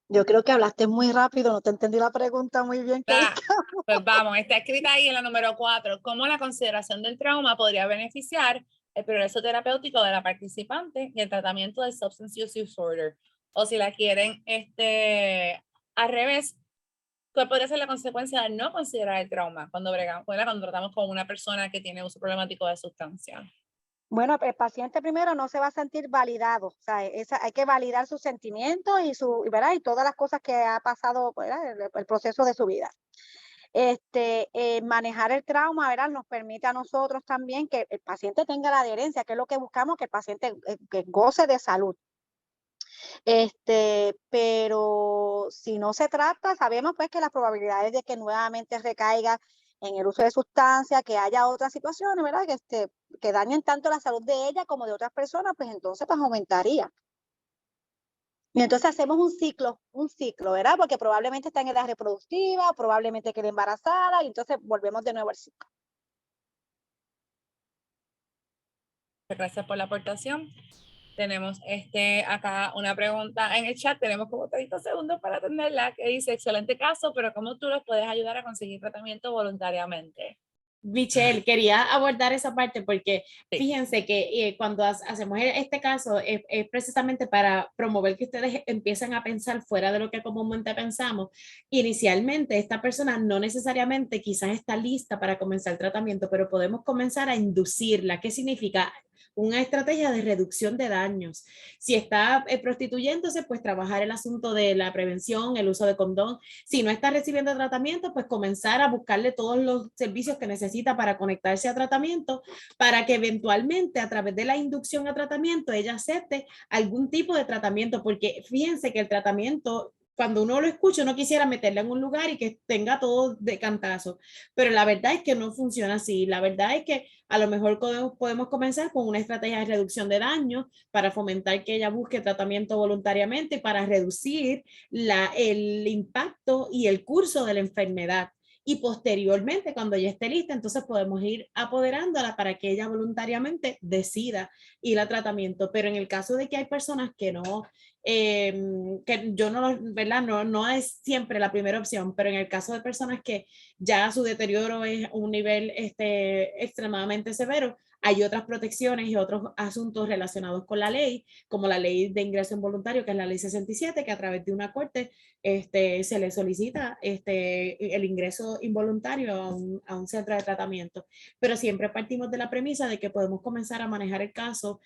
Yo creo que hablaste muy rápido, no te entendí la pregunta muy bien. Pues vamos, está escrita ahí en la número 4. ¿Cómo la consideración del trauma podría beneficiar el progreso terapéutico de la participante y el tratamiento del substance use disorder? O si la quieren al revés, ¿cuál podría ser la consecuencia de no considerar el trauma cuando tratamos con una persona que tiene uso problemático de sustancia? Bueno, el paciente primero no se va a sentir validado, o sea, hay que validar sus sentimientos ¿verdad?, y todas las cosas que ha pasado, ¿verdad?, el proceso de su vida. Manejar el trauma, ¿verdad?, nos permite a nosotros también que el paciente tenga la adherencia, que es lo que buscamos, que el paciente que goce de salud. Pero si no se trata, sabemos pues que las probabilidades de que nuevamente recaiga en el uso de sustancias, que haya otras situaciones, ¿verdad?, que dañen tanto la salud de ella como de otras personas, pues entonces pues aumentaría. Y entonces hacemos un ciclo, ¿verdad? Porque probablemente está en edad reproductiva, probablemente quede embarazada, y entonces volvemos de nuevo al ciclo. Gracias por la aportación. Tenemos acá una pregunta en el chat, tenemos como 30 segundos para atenderla, que dice, excelente caso, pero ¿cómo tú los puedes ayudar a conseguir tratamiento voluntariamente? Michelle, quería abordar esa parte porque fíjense que cuando hacemos este caso es precisamente para promover que ustedes empiecen a pensar fuera de lo que comúnmente pensamos. Inicialmente esta persona no necesariamente quizás está lista para comenzar el tratamiento, pero podemos comenzar a inducirla. ¿Qué significa? Una estrategia de reducción de daños. Si está prostituyéndose, pues trabajar el asunto de la prevención, el uso de condón. Si no está recibiendo tratamiento, pues comenzar a buscarle todos los servicios que necesita para conectarse a tratamiento, para que eventualmente a través de la inducción a tratamiento ella acepte algún tipo de tratamiento, porque fíjense que el tratamiento, cuando uno lo escucha, uno quisiera meterla en un lugar y que tenga todo de cantazo, pero la verdad es que no funciona así. La verdad es que a lo mejor podemos comenzar con una estrategia de reducción de daños para fomentar que ella busque tratamiento voluntariamente para reducir el impacto y el curso de la enfermedad. y posteriormente, cuando ella esté lista, entonces podemos ir apoderándola para que ella voluntariamente decida ir a tratamiento. Pero en el caso de que hay personas que no, que yo no, ¿verdad? No es siempre la primera opción, pero en el caso de personas que ya su deterioro es un nivel extremadamente severo, hay otras protecciones y otros asuntos relacionados con la ley, como la ley de ingreso involuntario, que es la ley 67, que a través de una corte se le solicita el ingreso involuntario a un centro de tratamiento. Pero siempre partimos de la premisa de que podemos comenzar a manejar el caso,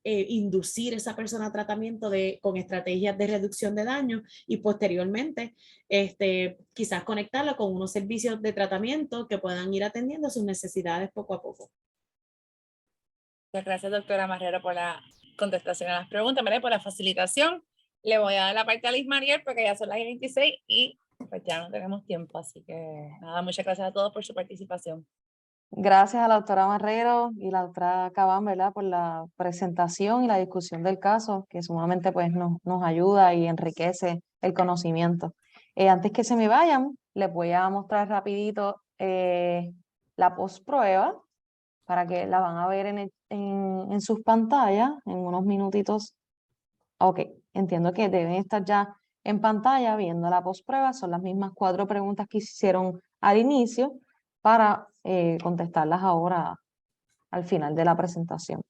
inducir a esa persona a tratamiento con estrategias de reducción de daño y posteriormente quizás conectarla con unos servicios de tratamiento que puedan ir atendiendo sus necesidades poco a poco. Muchas gracias, doctora Marrero, por la contestación a las preguntas, ¿verdad? Por la facilitación. Le voy a dar la parte a Liz Mariel porque ya son las 26 y pues ya no tenemos tiempo. Así que nada, muchas gracias a todos por su participación. Gracias a la doctora Marrero y la doctora Cabán, ¿verdad? Por la presentación y la discusión del caso, que sumamente pues, nos ayuda y enriquece el conocimiento. Antes que se me vayan, les voy a mostrar rapidito la postprueba para que la van a ver en sus pantallas en unos minutitos. Ok, entiendo que deben estar ya en pantalla viendo la postprueba. Son las mismas 4 preguntas que se hicieron al inicio para contestarlas ahora al final de la presentación.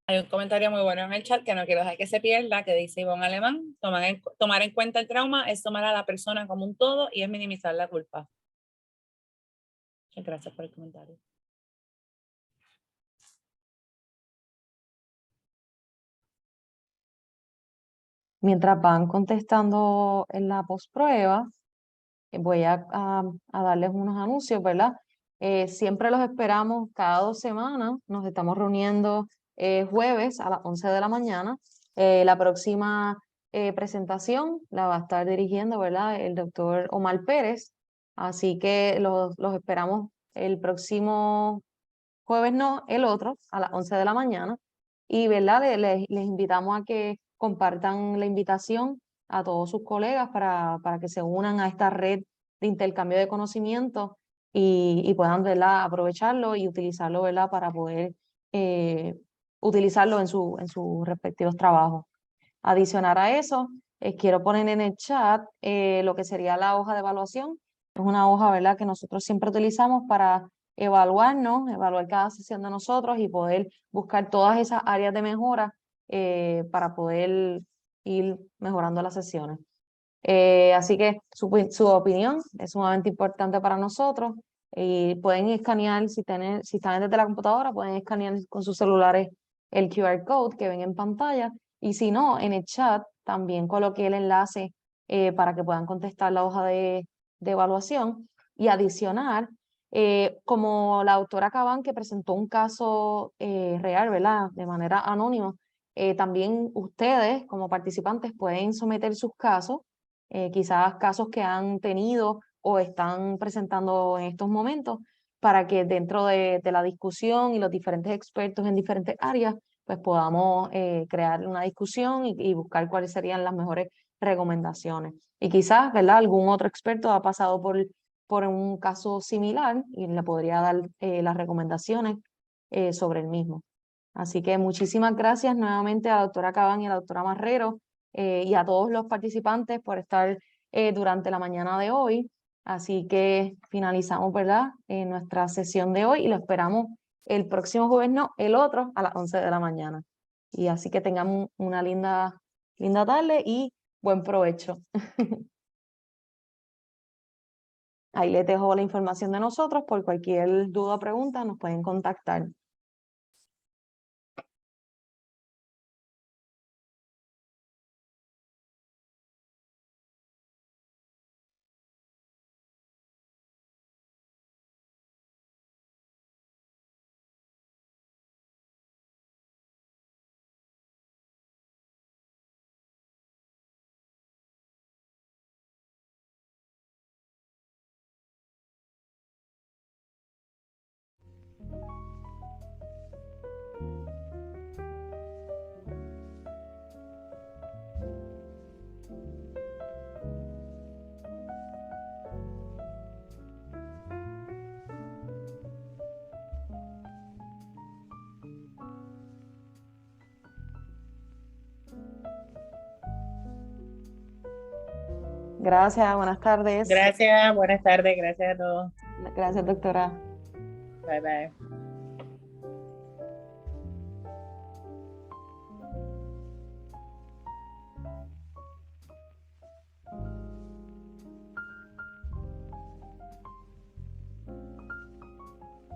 Hay un comentario muy bueno en el chat que no quiero dejar que se pierda, que dice Ivonne Alemán: tomar en cuenta el trauma es tomar a la persona como un todo y es minimizar la culpa. Muchas gracias por el comentario. Mientras van contestando en la postprueba, voy a darles unos anuncios, ¿verdad? Siempre los esperamos cada 2 semanas. Nos estamos reuniendo jueves a las 11 de la mañana. La próxima presentación la va a estar dirigiendo, ¿verdad? El doctor Omar Pérez. Así que los esperamos el próximo jueves, no, el otro, a las 11 de la mañana. Y, ¿verdad? Les invitamos a que compartan la invitación a todos sus colegas para que se unan a esta red de intercambio de conocimiento y puedan, ¿verdad? Aprovecharlo y utilizarlo, ¿verdad? Para poder utilizarlo en sus respectivos trabajos. Adicionar a eso, quiero poner en el chat lo que sería la hoja de evaluación. Es una hoja, ¿verdad?, que nosotros siempre utilizamos para evaluarnos, evaluar cada sesión de nosotros y poder buscar todas esas áreas de mejora para poder ir mejorando las sesiones. Así que su opinión es sumamente importante para nosotros y pueden escanear, si están desde la computadora, pueden escanear con sus celulares el QR code que ven en pantalla y si no, en el chat también coloqué el enlace para que puedan contestar la hoja de evaluación y adicionar, como la doctora Cabán que presentó un caso real, ¿verdad? De manera anónima, también ustedes como participantes pueden someter sus casos, quizás casos que han tenido o están presentando en estos momentos, para que dentro de la discusión y los diferentes expertos en diferentes áreas, pues podamos crear una discusión y buscar cuáles serían las mejores recomendaciones. Y quizás, ¿verdad? Algún otro experto ha pasado por un caso similar y le podría dar las recomendaciones sobre el mismo. Así que muchísimas gracias nuevamente a la doctora Cabán y a la doctora Marrero y a todos los participantes por estar durante la mañana de hoy. Así que finalizamos, ¿verdad? Nuestra sesión de hoy y lo esperamos el próximo jueves, no, el otro a las 11 de la mañana. Y así que tengamos una linda tarde y buen provecho. Ahí les dejo la información de nosotros. Por cualquier duda o pregunta nos pueden contactar. Gracias, buenas tardes. Gracias, buenas tardes, gracias a todos. Gracias, doctora. Bye bye.